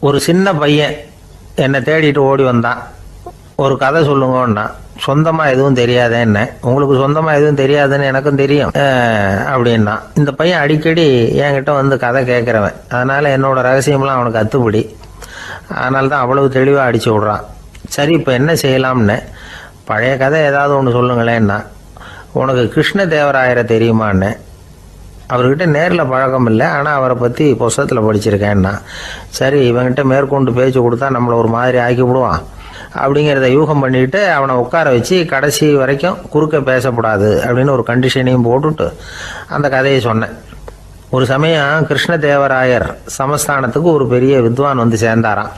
ஒரு சின்ன பையன் என்னை தேடிட்டு ஓடி வந்தான். ஒரு கதை சொல்லுங்கன்னா, சொந்தமா எதுவும் தெரியாதே என்ன, உங்களுக்கு சொந்தமா எதுவும் தெரியாதுன்னு எனக்கும் தெரியும் அப்படின்னா. இந்த பையன் அடிக்கடி என்கிட்ட வந்து கதை கேட்குறவன், அதனால என்னோட ரகசியம்லாம் அவனுக்கு அத்துப்படி. அதனால தான் அவ்வளவு தெளிவாக அடிச்சு விட்றான். சரி, இப்போ என்ன செய்யலாம்னு, பழைய கதை ஏதாவது ஒன்று சொல்லுங்களேன்னா. உனக்கு கிருஷ்ணதேவராயரை தெரியுமான்னு. அவர்கிட்ட நேரில் பழக்கம் இல்லை, ஆனால் அவரை பற்றி புஸ்தகத்தில் படிச்சிருக்கேன்னா. சரி, இவங்கிட்ட மேற்கொண்டு பேச்சு கொடுத்தா நம்மளை ஒரு மாதிரி ஆக்கி விடுவான் அப்படிங்கிறத யூகம் பண்ணிட்டு அவனை உட்கார வச்சு கடைசி வரைக்கும் குறுக்க பேசக்கூடாது அப்படின்னு ஒரு கண்டிஷனையும் போட்டுட்டு அந்த கதையை சொன்னேன். ஒரு சமயம் கிருஷ்ணதேவராயர் சமஸ்தானத்துக்கு ஒரு பெரிய வித்வான் வந்து சேர்ந்தாராம்.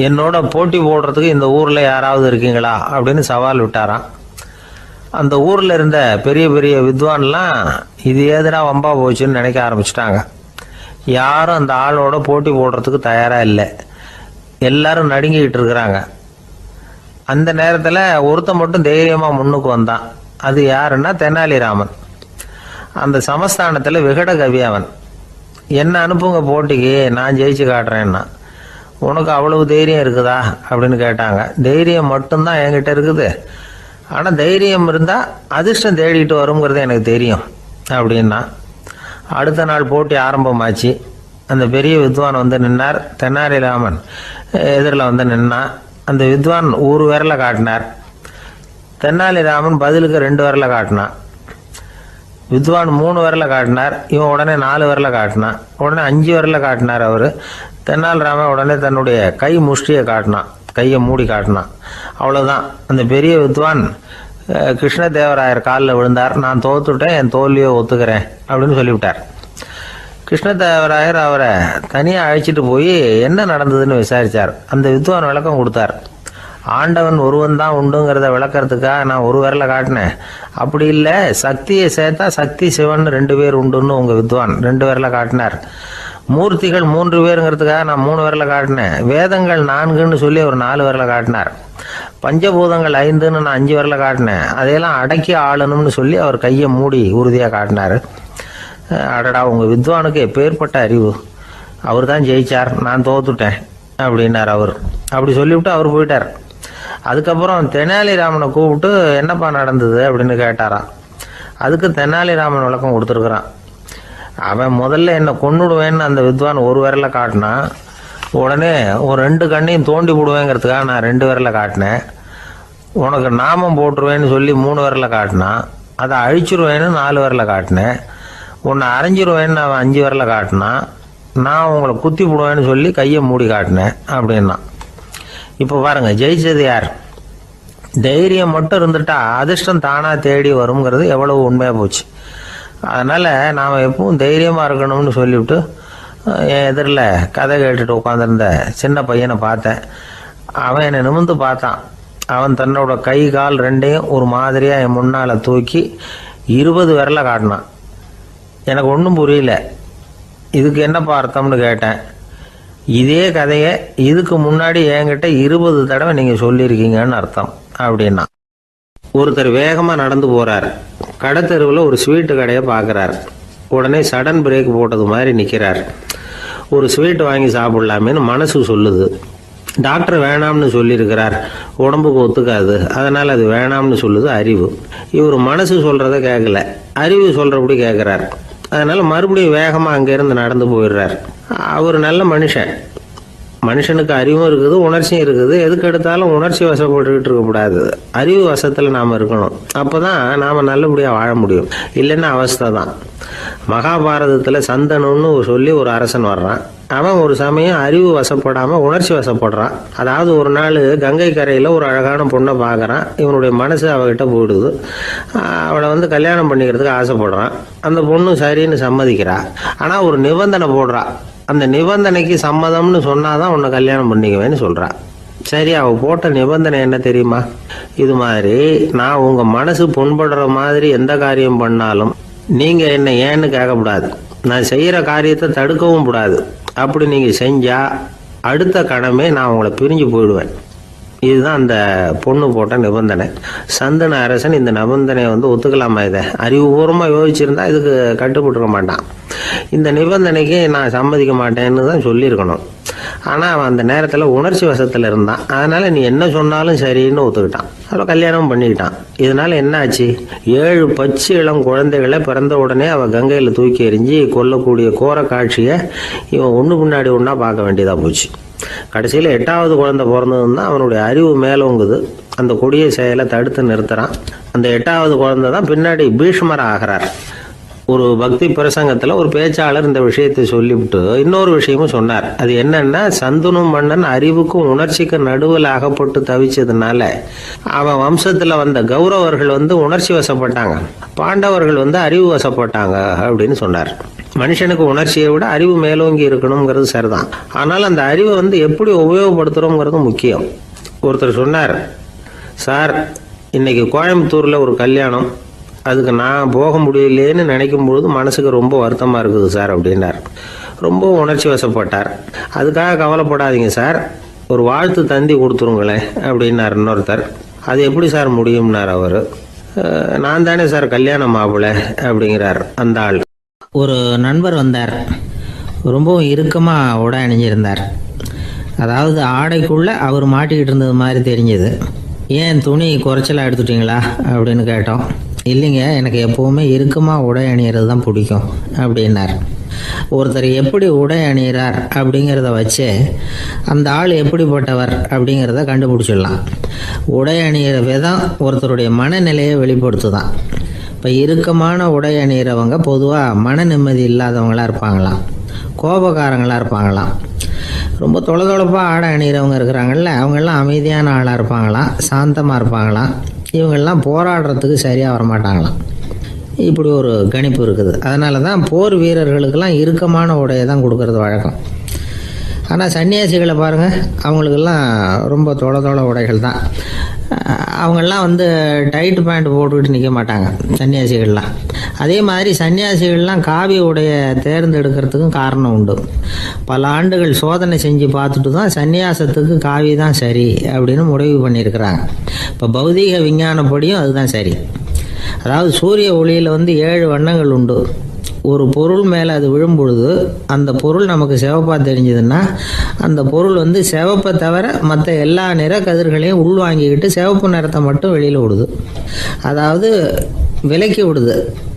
என்னோட போட்டி போடுறதுக்கு இந்த ஊரில் யாராவது இருக்கீங்களா அப்படின்னு சவால் விட்டாராம். அந்த ஊரில் இருந்த பெரிய பெரிய வித்வான்லாம் இது ஏதுடா வம்பா போச்சுன்னு நினைக்க ஆரம்பிச்சிட்டாங்க. யாரும் அந்த ஆளோட போட்டி போடுறதுக்கு தயாராக இல்லை. எல்லாரும் நடுங்கிக்கிட்டு இருக்கிறாங்க. அந்த நேரத்தில் ஒருத்தன் மட்டும் தைரியமாக முன்னுக்கு வந்தான். அது யாருன்னா தெனாலிராமன். அந்த சமஸ்தானத்தில் விகட கவி அவன். என்ன அனுப்புங்க போட்டிக்கு, நான் ஜெயிச்சு காட்டுறேன்னா. உனக்கு அவ்வளவு தைரியம் இருக்குதா அப்படின்னு கேட்டாங்க. தைரியம் மட்டும்தான் என்கிட்ட இருக்குது, ஆனால் தைரியம் இருந்தால் அதிர்ஷ்டம் தேடிட்டு வருங்கிறது எனக்கு தெரியும் அப்படின்னா. அடுத்த நாள் போட்டி ஆரம்பமாச்சு. அந்த பெரிய வித்வான் வந்து நின்னார். தெனாலிராமன் எதிரில் வந்து நின்னான். அந்த வித்வான் ஒரு விரலை காட்டினார். தெனாலிராமன் பதிலுக்கு 2 விரலை காட்டினான். வித்வான் 3 விரலை காட்டினார். இவன் உடனே 4 விரலை காட்டினான். உடனே 5 விரலை காட்டினார் அவர். தெனாலிராமன் உடனே தன்னுடைய கை முஷ்டியை காட்டினான், கையை மூடி காட்டினான். அவ்வளோதான். அந்த பெரிய வித்வான் கிருஷ்ணதேவராயர் காலில் விழுந்தார். நான் தோத்துட்டேன், என் தோல்வியை ஒத்துக்கிறேன் அப்படின்னு சொல்லிவிட்டார். கிருஷ்ணதேவராயர் அவரை தனியாக அழைச்சிட்டு போய் என்ன நடந்ததுன்னு விசாரித்தார். அந்த வித்வான் விளக்கம் கொடுத்தார். ஆண்டவன் ஒருவன் தான் உண்டுங்கிறத விளக்கறதுக்காக நான் ஒரு விரலை காட்டினேன். அப்படி இல்லை, சக்தியை சேர்த்தா சக்தி சிவன் 2 பேர் உண்டுன்னு உங்கள் வித்வான் 2 விரலை காட்டினார். மூர்த்திகள் 3 பேருங்கிறதுக்காக நான் 3 விரலை காட்டினேன். வேதங்கள் 4ன்னு சொல்லி ஒரு 4 விரலை காட்டினார். பஞ்சபூதங்கள் 5ன்னு நான் 5 விரலை காட்டினேன். அதையெல்லாம் அடக்கி ஆளணும்னு சொல்லி அவர் கையை மூடி உறுதியாக காட்டினார். அடடா, உங்கள் வித்வானுக்கு எப்பேற்பட்ட அறிவு! அவர் தான் ஜெயிச்சார், நான் தோத்துட்டேன் அப்படின்னார் அவர். அப்படி சொல்லிவிட்டு அவர் போயிட்டார். அதுக்கப்புறம் தெனாலிராமனை கூப்பிட்டு என்னப்பா நடந்தது அப்படின்னு கேட்டாராம். அதுக்கு தெனாலிராமன் விளக்கம் கொடுத்துருக்குறான். அவன் முதல்ல என்னை கொன்னுடுவேன்னு அந்த வித்வான் ஒரு விரலை காட்டினான். உடனே ஒரு 2 கண்ணையும் தோண்டி விடுவேங்கிறதுக்காக நான் 2 விரலை காட்டினேன். உனக்கு நாமம் போட்டுருவேன்னு சொல்லி 3 விரலை காட்டினான். அதை அழிச்சிருவேன்னு 4 விரலை காட்டினேன். உன்னை அரைஞ்சிருவேன்னு அவன் 5 விரலை காட்டினான். நான் உங்களை குத்தி விடுவேன்னு சொல்லி கையை மூடி காட்டினேன் அப்படின்னா. இப்போ பாருங்க, ஜெயிச்சது யார்? தைரியம் மட்டும் இருந்துட்டா அதிர்ஷ்டம் தானா தேடி வருங்கிறது எவ்வளவு உண்மையாக போச்சு. அதனால நாம் எப்பவும் தைரியமாக இருக்கணும்னு சொல்லிவிட்டு என் எதிரில் கதை கேட்டுட்டு உட்காந்துருந்த சின்ன பையனை பார்த்தேன். அவன் என்னை நிமிர்ந்து பார்த்தான். அவன் தன்னோட கை கால் 2ஐயும் ஒரு மாதிரியாக என் முன்னால் தூக்கி 20 விரலை காட்டினான். எனக்கு ஒன்றும் புரியல. இதுக்கு என்னப்பா அர்த்தம்னு கேட்டேன். இதே கதையை இதுக்கு முன்னாடி என்கிட்ட 20 தடவை நீங்கள் சொல்லியிருக்கீங்கன்னு அர்த்தம் அப்படின்னா. ஒருத்தர் வேகமாக நடந்து போகிறார். கடைத்தெருவில் ஒரு ஸ்வீட்டு கடையை பார்க்குறார். உடனே சடன் பிரேக் போட்டது மாதிரி நிற்கிறார். ஒரு ஸ்வீட் வாங்கி சாப்பிட்லாமேன்னு மனசு சொல்லுது. டாக்டர் வேணாம்னு சொல்லியிருக்கிறார், உடம்புக்கு ஒத்துக்காது, அதனால் அது வேணாம்னு சொல்லுது அறிவு. இவர் மனசு சொல்கிறத கேட்கல, அறிவு சொல்கிறபடி கேட்குறார். அதனால் மறுபடியும் வேகமாக அங்கேருந்து நடந்து போயிடுறார். அவர் நல்ல மனுஷன். மனுஷனுக்கு அறிவும் இருக்குது, உணர்ச்சியும் இருக்குது. எதுக்கு எடுத்தாலும் உணர்ச்சி வசப்பட்டுக்கிட்டு இருக்கக்கூடாது, அறிவு வசத்தில் நாம் இருக்கணும். அப்போ தான் நாம் நல்லபடியாக வாழ முடியும். இல்லைன்னா அவஸ்தை தான். மகாபாரதத்தில் சந்தனுன்னு சொல்லி ஒரு அரசன் வர்றான். அவன் ஒரு சமயம் அறிவு வசப்படாமல் உணர்ச்சி வசப்படுறான். அதாவது ஒரு நாள் கங்கை கரையில் ஒரு அழகான பொண்ணை பார்க்குறான். இவனுடைய மனசு அவகிட்ட போயிடுது. அவளை வந்து கல்யாணம் பண்ணிக்கிறதுக்கு ஆசைப்படுறான். அந்த பொண்ணு சரின்னு சம்மதிக்கிறா. ஆனால் ஒரு நிபந்தனை போடுறா. அந்த நிபந்தனைக்கு சம்மதம்னு சொன்னாதான் உன்னை கல்யாணம் பண்ணிக்குவேன்னு சொல்றா. சரி, அவ போட்ட நிபந்தனை என்ன தெரியுமா? இது மாதிரி, நான் உங்க மனசு புண்படுற மாதிரி எந்த காரியம் பண்ணாலும் நீங்க என்ன ஏன்னு கேட்கக்கூடாது, நான் செய்யற காரியத்தை தடுக்கவும் கூடாது. அப்படி நீங்க செஞ்சா அடுத்த கணமே நான் உங்களை பிரிஞ்சு போயிடுவேன். இதுதான் அந்த பொண்ணு போட்ட நிபந்தனை. சந்தன அரசன் இந்த நிபந்தனையை வந்து ஒத்துக்கலாமா? இதை அறிவுபூர்வமாக யோசிச்சிருந்தா இதுக்கு கட்டுப்பட்டுருக்க மாட்டான். இந்த நிபந்தனைக்கு நான் சம்மதிக்க மாட்டேன்னு தான் சொல்லியிருக்கணும். ஆனால் அவன் அந்த நேரத்தில் உணர்ச்சி வசத்தில் இருந்தான். அதனால் நீ என்ன சொன்னாலும் சரின்னு ஒத்துக்கிட்டான். அவள் கல்யாணம் பண்ணிக்கிட்டான். இதனால என்ன ஆச்சு? 7 பச்சை இளம் குழந்தைகளை பிறந்த உடனே அவள் கங்கையில் தூக்கி எறிஞ்சி கொல்லக்கூடிய கோர காட்சியை இவன் ஒன்று பின்னாடி ஒன்றா பார்க்க வேண்டியதாக போச்சு. கடைசியில் 8வது குழந்தை பிறந்ததுன்னு தான் அவனுடைய அறிவு மேலோங்குது. அந்த கொடிய செயலை தடுத்து நிறுத்துறான். அந்த 8வது குழந்தை தான் பின்னாடி பீஷ்மர் ஆகிறார். ஒரு பக்தி பிரசங்கத்தில் ஒரு பேச்சாளர் இந்த விஷயத்தை சொல்லிவிட்டு இன்னொரு விஷயமும் சொன்னார். அது என்னன்னா, சந்தனு மன்னன் அறிவுக்கும் உணர்ச்சிக்கும் நடுவில் அகப்பட்டு தவிச்சதுனால அவன் வம்சத்தில் வந்த கௌரவர்கள் உணர்ச்சி வசப்பட்டாங்க, பாண்டவர்கள் அறிவு வசப்பட்டாங்க அப்படின்னு சொன்னார். மனுஷனுக்கு உணர்ச்சியை விட அறிவு மேலோங்கி இருக்கணுங்கிறது சரிதான். ஆனால் அந்த அறிவை எப்படி உபயோகப்படுத்துகிறோங்கிறது முக்கியம். ஒருத்தர் சொன்னார், சார் இன்னைக்கு கோயம்புத்தூரில் ஒரு கல்யாணம், அதுக்கு நான் போக முடியலேன்னு நினைக்கும் பொழுது மனசுக்கு ரொம்ப வருத்தமாக இருக்குது சார் அப்படின்னார். ரொம்ப உணர்ச்சி வசப்பட்டார். அதுக்காக கவலைப்படாதீங்க சார், ஒரு வாழ்த்து தந்தி கொடுத்துருங்களேன் அப்படின்னார் இன்னொருத்தர். அது எப்படி சார் முடியும்னார் அவர். நான் தானே சார் கல்யாணம் மாப்பிள்ளை அப்படிங்கிறார் அந்த ஆள். ஒரு நண்பர் வந்தார். ரொம்பவும் இறுக்கமாக உடை அணிஞ்சிருந்தார். அதாவது ஆடைக்குள்ளே அவர் மாட்டிக்கிட்டு இருந்தது மாதிரி தெரிஞ்சது. ஏன் துணி குறைச்சலாக எடுத்துட்டீங்களா அப்படின்னு கேட்டோம். இல்லைங்க, எனக்கு எப்போவுமே இறுக்கமாக உடை அணிகிறது தான் பிடிக்கும் அப்படின்னார். ஒருத்தர் எப்படி உடை அணிகிறார் அப்படிங்கிறத வச்சு அந்த ஆள் எப்படிப்பட்டவர் அப்படிங்கிறத கண்டுபிடிச்சிடலாம். உடை அணிகிற விதம் ஒருத்தருடைய மனநிலையை வெளிப்படுத்துதான். இப்போ இறுக்கமான உடை அணிகிறவங்க பொதுவாக மன நிம்மதி இல்லாதவங்களாக இருப்பாங்களாம், கோபக்காரங்களாக இருப்பாங்களாம். ரொம்ப தொலைதொலைப்பாக ஆடை அணிகிறவங்க இருக்கிறாங்கல்ல, அவங்கெல்லாம் அமைதியான ஆளாக இருப்பாங்களாம், சாந்தமாக இருப்பாங்களாம். இவங்கெல்லாம் போராடுறதுக்கு சரியாக வரமாட்டாங்களாம். இப்படி ஒரு கணிப்பு இருக்குது. அதனால தான் போர் வீரர்களுக்கெல்லாம் இறுக்கமான உடையை தான் கொடுக்கறது வழக்கம். ஆனால் சன்னியாசிகளை பாருங்கள், அவங்களுக்கெல்லாம் ரொம்ப தொலை உடைகள் தான். அவங்கெல்லாம் டைட் பேண்ட் போட்டுக்கிட்டு நிற்க மாட்டாங்க சன்னியாசிகள்லாம். அதே மாதிரி சன்னியாசிகள்லாம் காவி உடைய தேர்ந்தெடுக்கிறதுக்கும் காரணம் உண்டு. பல ஆண்டுகள் சோதனை செஞ்சு பார்த்துட்டு தான் சன்னியாசத்துக்கு காவி தான் சரி அப்படின்னு முடிவு பண்ணியிருக்கிறாங்க. இப்போ பௌதீக விஞ்ஞானப்படியும் அதுதான் சரி. அதாவது சூரிய ஒளியில் 7 வண்ணங்கள் உண்டு. ஒரு பொருள் மேலே அது விழும் பொழுது அந்த பொருள் நமக்கு சிவப்பாக தெரிஞ்சதுன்னா அந்த பொருள் சிவப்பை தவிர மற்ற எல்லா நிற கதிர்களையும் உள்வாங்கிக்கிட்டு சிவப்பு நிறத்தை மட்டும் வெளியில் விடுது. அதாவது விலக்கி விடுது.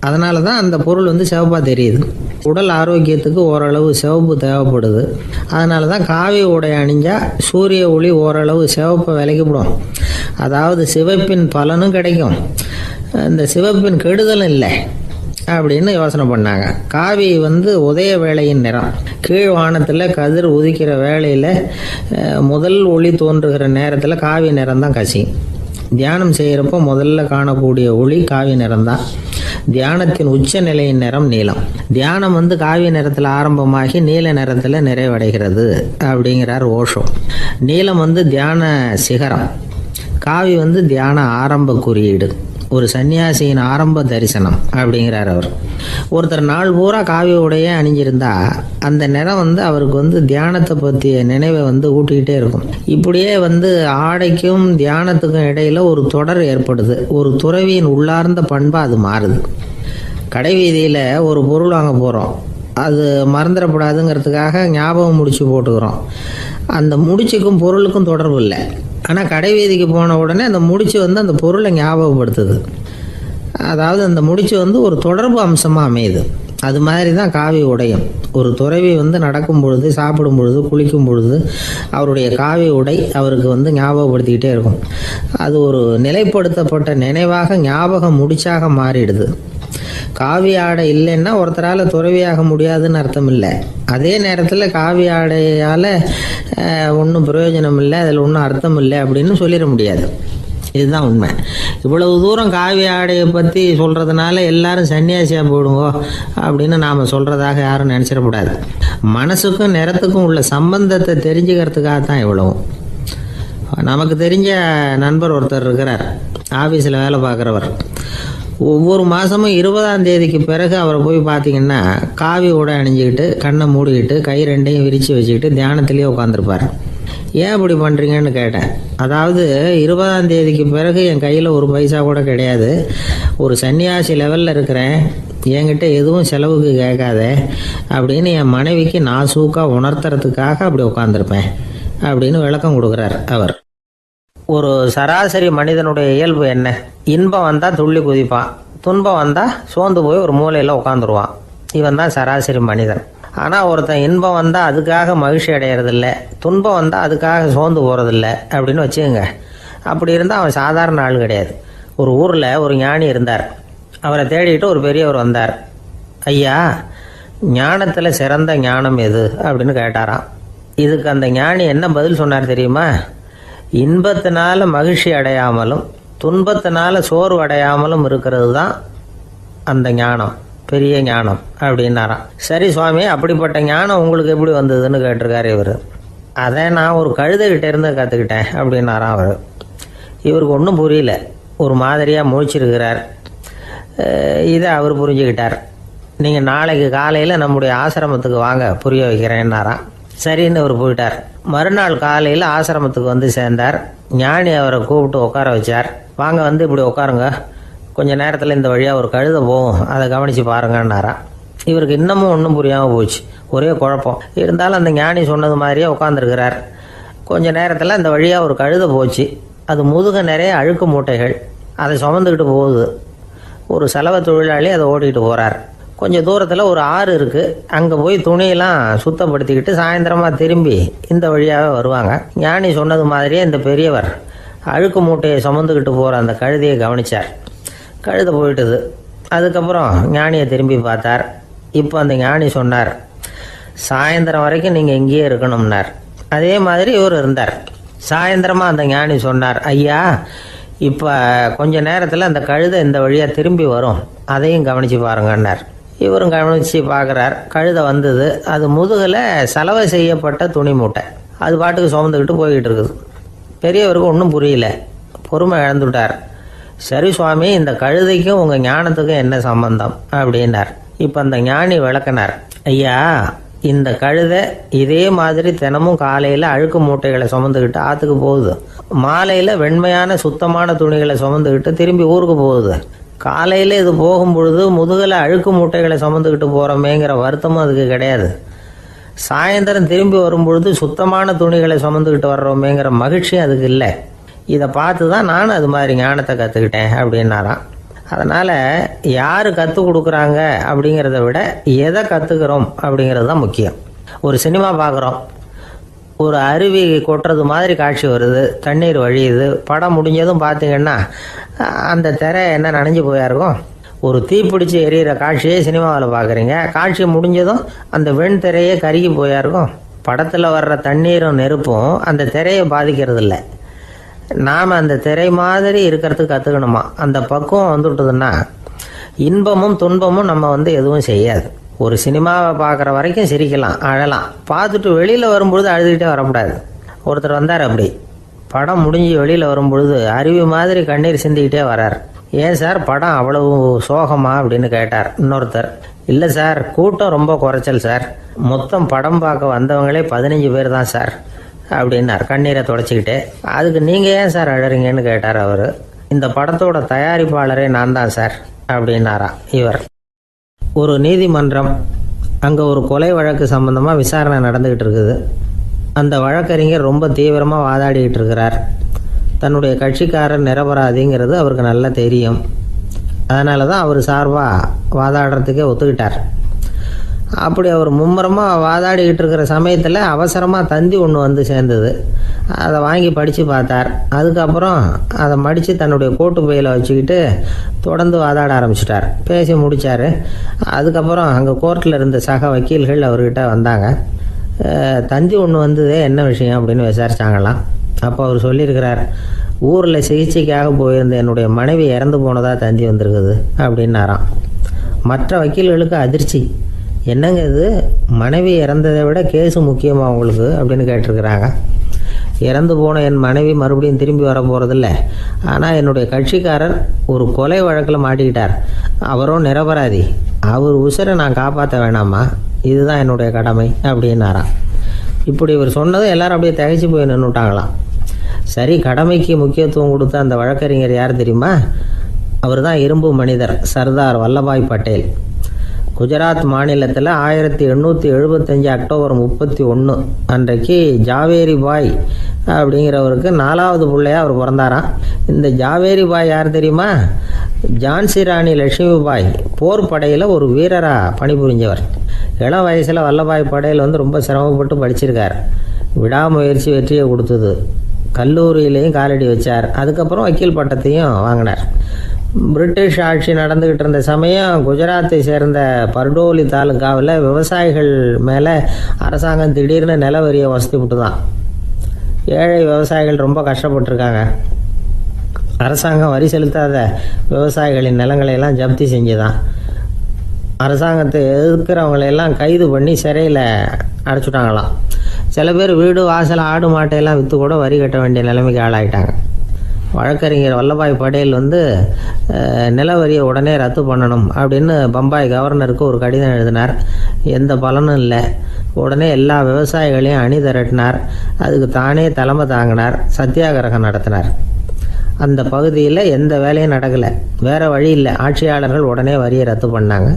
அதனால தான் அந்த பொருள் சிவப்பாக தெரியுது. உடல் ஆரோக்கியத்துக்கு ஓரளவு சிவப்பு தேவைப்படுது. அதனால தான் காவி உடை அணிஞ்சால் சூரிய ஒளி ஓரளவு சிவப்பை விலக்கிவிடும். அதாவது சிவப்பின் பலனும் கிடைக்கும், இந்த சிவப்பின் கெடுதலும் இல்லை அப்படின்னு யோசனை பண்ணாங்க. காவி உதய வேளையின் நிறம். கீழ் வானத்தில் கதிர் உதிக்கிற வேளையில் முதல் ஒளி தோன்றுகிற நேரத்தில் காவி நிறம் தான் கசியும். தியானம் செய்கிறப்போ முதல்ல காணக்கூடிய ஒளி காவி நிறம்தான். தியானத்தின் உச்ச நிலையின் நிறம் நீலம். தியானம் காவி நிறத்தில் ஆரம்பமாகி நீல நிறத்தில் நிறைவடைகிறது அப்படிங்கிறார் ஓஷோ. நீலம் தியான சிகரம், காவி தியான ஆரம்ப குறியீடு, ஒரு சன்னியாசியின் ஆரம்ப தரிசனம் அப்படிங்கிறார் அவர். ஒருத்தர் நாள் பூரா காவி உடைய அணிஞ்சிருந்தா அந்த நிறம் அவருக்கு தியானத்தை பற்றிய நினைவை ஊட்டிக்கிட்டே இருக்கும். இப்படியே ஆடைக்கும் தியானத்துக்கும் இடையில ஒரு தொடர் ஏற்படுது. ஒரு துறவியின் உள்ளார்ந்த பண்பாக அது மாறுது. கடை வீதியில் ஒரு பொருள் வாங்க போகிறோம், அது மறந்துடக்கூடாதுங்கிறதுக்காக ஞாபகம் முடிச்சு போட்டுக்கிறோம். அந்த முடிச்சுக்கும் பொருளுக்கும் தொடர்பு இல்லை. ஆனால் கடை வீதிக்கு போன உடனே அந்த முடிச்சு அந்த பொருளை ஞாபகப்படுத்துது. அதாவது அந்த முடிச்சு ஒரு தொடர்பு அம்சமாக அமையுது. அது மாதிரி தான் காவி உடையும். ஒரு துறவி நடக்கும் பொழுது, சாப்பிடும் பொழுது, குளிக்கும் பொழுது அவருடைய காவி உடை அவருக்கு ஞாபகப்படுத்திக்கிட்டே இருக்கும். அது ஒரு நிலைப்படுத்தப்பட்ட நினைவாக ஞாபகம் முடிச்சாக மாறிடுது. காவி ஆடை இல்லைன்னா ஒருத்தரால் துறவியாக முடியாதுன்னு அர்த்தம் இல்லை. அதே நேரத்தில் காவி ஆடையால் ஒன்றும் பிரயோஜனம் இல்லை, அதில் ஒன்றும் அர்த்தம் இல்லை அப்படின்னு சொல்லிட முடியாது. இதுதான் உண்மை. இவ்வளவு தூரம் காவி ஆடையை பற்றி சொல்கிறதுனால எல்லாரும் சன்னியாசியாக போயிடுங்கோ அப்படின்னு நாம் சொல்கிறதாக யாரும் நினச்சிடக்கூடாது. மனசுக்கும் நிறத்துக்கும் உள்ள சம்பந்தத்தை தெரிஞ்சுக்கிறதுக்காக தான் இவ்வளவும். நமக்கு தெரிஞ்ச நண்பர் ஒருத்தர் இருக்கிறார், ஆஃபீஸில் வேலை பார்க்குறவர். ஒவ்வொரு மாதமும் 20ஆம் தேதிக்கு பிறகு அவரை போய் பார்த்தீங்கன்னா காவி உடை அணிஞ்சிக்கிட்டு, கண்ணை மூடிக்கிட்டு, கை ரெண்டையும் விரித்து வச்சுக்கிட்டு தியானத்திலேயே உட்காந்துருப்பார். ஏன் இப்படி பண்ணுறீங்கன்னு கேட்டேன். அதாவது 20ஆம் தேதிக்கு பிறகு என் கையில் ஒரு பைசா கூட கிடையாது, ஒரு சன்னியாசி லெவலில் இருக்கிறேன், என்கிட்ட எதுவும் செலவுக்கு கேட்காத அப்படின்னு என் மனைவிக்கு நாசூக்காக உணர்த்துறதுக்காக அப்படி உட்காந்துருப்பேன் அப்படின்னு விளக்கம் கொடுக்குறார் அவர். ஒரு சராசரி மனிதனுடைய இயல்பு என்ன? இன்பம் வந்தால் துள்ளி குதிப்பான், துன்பம் வந்தால் சோர்ந்து போய் ஒரு மூலையில் உட்காந்துருவான். இவன் தான் சராசரி மனிதன். ஆனால் ஒருத்தன் இன்பம் வந்தால் அதுக்காக மகிழ்ச்சி அடையிறதில்ல, துன்பம் வந்தால் அதுக்காக சோர்ந்து போகிறதில்ல அப்படின்னு வச்சுக்கோங்க. அப்படி இருந்தால் அவன் சாதாரண ஆள் கிடையாது. ஒரு ஊரில் ஒரு ஞானி இருந்தார். அவரை தேடிட்டு ஒரு பெரியவர் வந்தார். ஐயா, ஞானத்தில் சிறந்த ஞானம் எது அப்படின்னு கேட்டாராம். இதுக்கு அந்த ஞானி என்ன பதில் சொன்னார் தெரியுமா? இன்பத்தினால மகிழ்ச்சி அடையாமலும் துன்பத்தினால சோர்வு அடையாமலும் இருக்கிறது தான் அந்த ஞானம், பெரிய ஞானம் அப்படின்னாராம். சரி சுவாமி, அப்படிப்பட்ட ஞானம் உங்களுக்கு எப்படி வந்ததுன்னு கேட்டிருக்காரு இவர். அதை நான் ஒரு கழுதைகிட்ட இருந்து கற்றுக்கிட்டேன் அப்படின்னாராம் அவர். இவருக்கு ஒன்றும் புரியல, ஒரு மாதிரியாக முழிச்சிருக்கிறார். இதை அவர் புரிஞ்சுக்கிட்டார். நீங்கள் நாளைக்கு காலையில் நம்முடைய ஆசிரமத்துக்கு வாங்க, புரிய வைக்கிறேன்னாராம். சரின்னு அவர் போயிட்டார். மறுநாள் காலையில் ஆசிரமத்துக்கு வந்து சேர்ந்தார். ஞானி அவரை கூப்பிட்டு உட்கார வச்சார். வாங்க, வந்து இப்படி உட்காருங்க, கொஞ்சம் நேரத்தில் இந்த வழியாக ஒரு கழுதை போகும், அதை கவனித்து பாருங்கன்னாராம். இவருக்கு இன்னமும் ஒன்றும் புரியாமல் போச்சு, ஒரே குழப்பம். இருந்தாலும் அந்த ஞானி சொன்னது மாதிரியே உட்காந்துருக்கிறார். கொஞ்சம் நேரத்தில் இந்த வழியாக ஒரு கழுதை போச்சு. அது முதுக நிறைய அழுக்கு மூட்டைகள், அதை சுமந்துக்கிட்டு போகுது. ஒரு சலவை தொழிலாளி அதை ஓட்டிகிட்டு போகிறார். கொஞ்சம் தூரத்தில் ஒரு ஆறு இருக்குது. அங்கே போய் துணியெல்லாம் சுத்தப்படுத்திக்கிட்டு சாயந்தரமாக திரும்பி இந்த வழியாகவே வருவாங்க. ஞானி சொன்னது மாதிரியே இந்த பெரியவர் அழுக்கு மூட்டையை சுமந்துக்கிட்டு போகிற அந்த கழுதையை கவனித்தார். கழுதை போயிட்டுது. அதுக்கப்புறம் ஞானியை திரும்பி பார்த்தார். இப்போ அந்த ஞானி சொன்னார், சாயந்தரம் வரைக்கும் நீங்கள் இங்கேயே இருக்கணும்னார். அதே மாதிரி இவர் இருந்தார். சாயந்தரமாக அந்த ஞானி சொன்னார், ஐயா, இப்போ கொஞ்ச நேரத்தில் அந்த கழுதை இந்த வழியாக திரும்பி வரும், அதையும் கவனித்து பாருங்கன்னார். இவரும் கவனித்து பார்க்குறார். கழுதை வந்தது. அது முதுகில் சலவை செய்யப்பட்ட துணி மூட்டை, அது பாட்டுக்கு சுமந்துக்கிட்டு போய்கிட்டு இருக்குது. பெரியவருக்கு ஒன்றும் புரியல, பொறுமை இழந்துட்டார். சரி சுவாமி, இந்த கழுதைக்கும் உங்கள் ஞானத்துக்கும் என்ன சம்பந்தம் அப்படின்னார். இப்போ அந்த ஞானி விளக்கினார். ஐயா, இந்த கழுதை இதே மாதிரி தினமும் காலையில் அழுக்கு மூட்டைகளை சுமந்துக்கிட்டு ஆற்றுக்கு போகுது, மாலையில் வெண்மையான சுத்தமான துணிகளை சுமந்துக்கிட்டு திரும்பி ஊருக்கு போகுது. காலையில் இது போகும் பொழுது முதுகில் அழுக்கு மூட்டைகளை சுமந்துக்கிட்டு போகிறோமேங்கிற வருத்தமும் அதுக்கு கிடையாது. சாயந்தரம் திரும்பி வரும்பொழுது சுத்தமான துணிகளை சுமந்துக்கிட்டு வர்றோமேங்கிற மகிழ்ச்சி அதுக்கு இல்லை. இதை பார்த்து தான் நானும் அது மாதிரி ஞானத்தை கற்றுக்கிட்டேன் அப்படின்னாராம். அதனால் யார் கற்றுக் கொடுக்குறாங்க அப்படிங்கிறத விட எதை கற்றுக்கிறோம் அப்படிங்கிறது தான் முக்கியம். ஒரு சினிமா பார்க்குறோம், ஒரு அருவி கொட்டுறது மாதிரி காட்சி வருது, தண்ணீர் வழியுது. படம் முடிஞ்சதும் பார்த்தீங்கன்னா அந்த திரை என்ன நனைஞ்சு போயாருக்கும். ஒரு தீப்பிடிச்சு எரியிற காட்சியே சினிமாவில் பார்க்குறீங்க, காட்சி முடிஞ்சதும் அந்த வெண் திரையே கருகி போயாருக்கும். படத்தில் வர்ற தண்ணீரும் நெருப்பும் அந்த திரையை பாதிக்கிறது இல்லை. நாம் அந்த திரை மாதிரி இருக்கிறதுக்கு கற்றுக்கணுமா. அந்த பக்குவம் வந்துவிட்டதுன்னா இன்பமும் துன்பமும் நம்ம எதுவும் செய்யாது. ஒரு சினிமாவை பார்க்குற வரைக்கும் சிரிக்கலாம், அழலாம். பார்த்துட்டு வெளியில் வரும்பொழுது அழுதுகிட்டே வரக்கூடாது. ஒருத்தர் வந்தார், அப்படி படம் முடிஞ்சு வெளியில் வரும்பொழுது அருவி மாதிரி கண்ணீர் சிந்திக்கிட்டே வரார். ஏன் சார், படம் அவ்வளவு சோகமா அப்படின்னு கேட்டார். இன்னொருத்தர், இல்லை சார், கூட்டம் ரொம்ப குறைச்சல் சார், மொத்தம் படம் பார்க்க வந்தவங்களே 15 பேர் தான் சார் அப்படின்னார் கண்ணீரை தொடச்சிக்கிட்டே. அதுக்கு நீங்கள் ஏன் சார் அழறீங்கன்னு கேட்டார் அவர். இந்த படத்தோட தயாரிப்பாளரே நான் தான் சார் அப்படின்னாரா இவர். ஒரு நீதிமன்றம், அங்கே ஒரு கொலை வழக்கு சம்பந்தமாக விசாரணை நடந்துக்கிட்டு இருக்குது. அந்த வழக்கறிஞர் ரொம்ப தீவிரமாக வாதாடிக்கிட்டு இருக்கிறார். தன்னுடைய கட்சிக்காரர் நிரபராதிங்கிறது அவருக்கு நல்லா தெரியும். அதனால தான் அவர் சார்பாக வாதாடுறதுக்கே ஒத்துக்கிட்டார். அப்படி அவர் மும்முரமாக வாதாடிக்கிட்டு இருக்கிற சமயத்தில் அவசரமாக தந்தி ஒன்று வந்து சேர்ந்தது. அதை வாங்கி படித்து பார்த்தார். அதுக்கப்புறம் அதை மடித்து தன்னுடைய கோட்டு பையில் வச்சுக்கிட்டு தொடர்ந்து வாதாட ஆரம்பிச்சிட்டார். பேசி முடித்தார். அதுக்கப்புறம் அங்கே கோர்ட்டில் இருந்த சக வக்கீல்கள் அவர்கிட்ட வந்தாங்க. தந்தி ஒன்று வந்ததே, என்ன விஷயம் அப்படின்னு விசாரித்தாங்களாம். அப்போ அவர் சொல்லியிருக்கிறார், ஊரில் சிகிச்சைக்காக போயிருந்த என்னுடைய மனைவி இறந்து போனதாக தந்தி வந்திருக்குது அப்படின்னாராம். மற்ற வக்கீல்களுக்கு அதிர்ச்சி. என்னங்க இது, மனைவி இறந்ததை விட கேஸு முக்கியமாக உங்களுக்கு அப்படின்னு கேட்டிருக்கிறாங்க. இறந்து போன என் மனைவி மறுபடியும் திரும்பி வர போகிறதில்ல, ஆனால் என்னுடைய கட்சிக்காரர் ஒரு கொலை வழக்கில் மாட்டிக்கிட்டார், அவரும் நிரபராதி, அவர் உசுரை நான் காப்பாற்ற வேணாமா, இதுதான் என்னுடைய கடமை அப்படின்னாராம். இப்படி இவர் சொன்னதும் எல்லாரும் அப்படியே திகைச்சு போய் நின்றுட்டாங்களாம். சரி, கடமைக்கு முக்கியத்துவம் கொடுத்த அந்த வழக்கறிஞர் யார் தெரியுமா? அவர் தான் இரும்பு மனிதர் சர்தார் வல்லபாய் பட்டேல். குஜராத் மாநிலத்தில் 1875 அக்டோபர் 31 அன்றைக்கு ஜாவேரி பாய் அப்படிங்கிறவருக்கு 4வது பிள்ளையா அவர் பிறந்தாராம். இந்த ஜாவேரி பாய் யார் தெரியுமா? ஜான்சி ராணி லட்சுமி பாய் போர் படையில் ஒரு வீரராக பணிபுரிஞ்சவர். இளம் வயசில் வல்லபாய் படையில் ரொம்ப சிரமப்பட்டு படிச்சிருக்கார். விடாமுயற்சி வெற்றியை கொடுத்தது. கல்லூரியிலையும் காலடி வச்சார். அதுக்கப்புறம் வக்கீல் பட்டத்தையும் வாங்கினார். பிரிட்டிஷ் ஆட்சி நடந்துக்கிட்டு இருந்த சமயம் குஜராத்தை சேர்ந்த பர்டோலி தாலுக்காவில் விவசாயிகள் மேலே அரசாங்கம் திடீர்னு நில வரியை வசதி விட்டு தான். ஏழை விவசாயிகள் ரொம்ப கஷ்டப்பட்டுருக்காங்க. அரசாங்கம் வரி செலுத்தாத விவசாயிகளின் நிலங்களையெல்லாம் ஜப்தி செஞ்சுதான். அரசாங்கத்தை எதிர்க்கிறவங்களையெல்லாம் கைது பண்ணி சிறையில் அடைச்சிட்டாங்களாம். சில பேர் வீடு வாசல் ஆடு மாட்டையெல்லாம் விற்று கூட வரி கட்ட வேண்டிய நிலைமைக்கு ஆளாயிட்டாங்க. வழக்கறிஞர் வல்லபாய் படேல் நில வரியை உடனே ரத்து பண்ணணும் அப்படின்னு பம்பாய் கவர்னருக்கு ஒரு கடிதம் எழுதினார். எந்த பலனும் இல்லை. உடனே எல்லா விவசாயிகளையும் அணி திரட்டினார். அதுக்கு தானே தலைமை தாங்கினார். சத்தியாகிரகம் நடத்தினார். அந்த பகுதியில் எந்த வேலையும் நடக்கலை. வேறு வழி இல்லை. ஆட்சியாளர்கள் உடனே வரியை ரத்து பண்ணாங்க.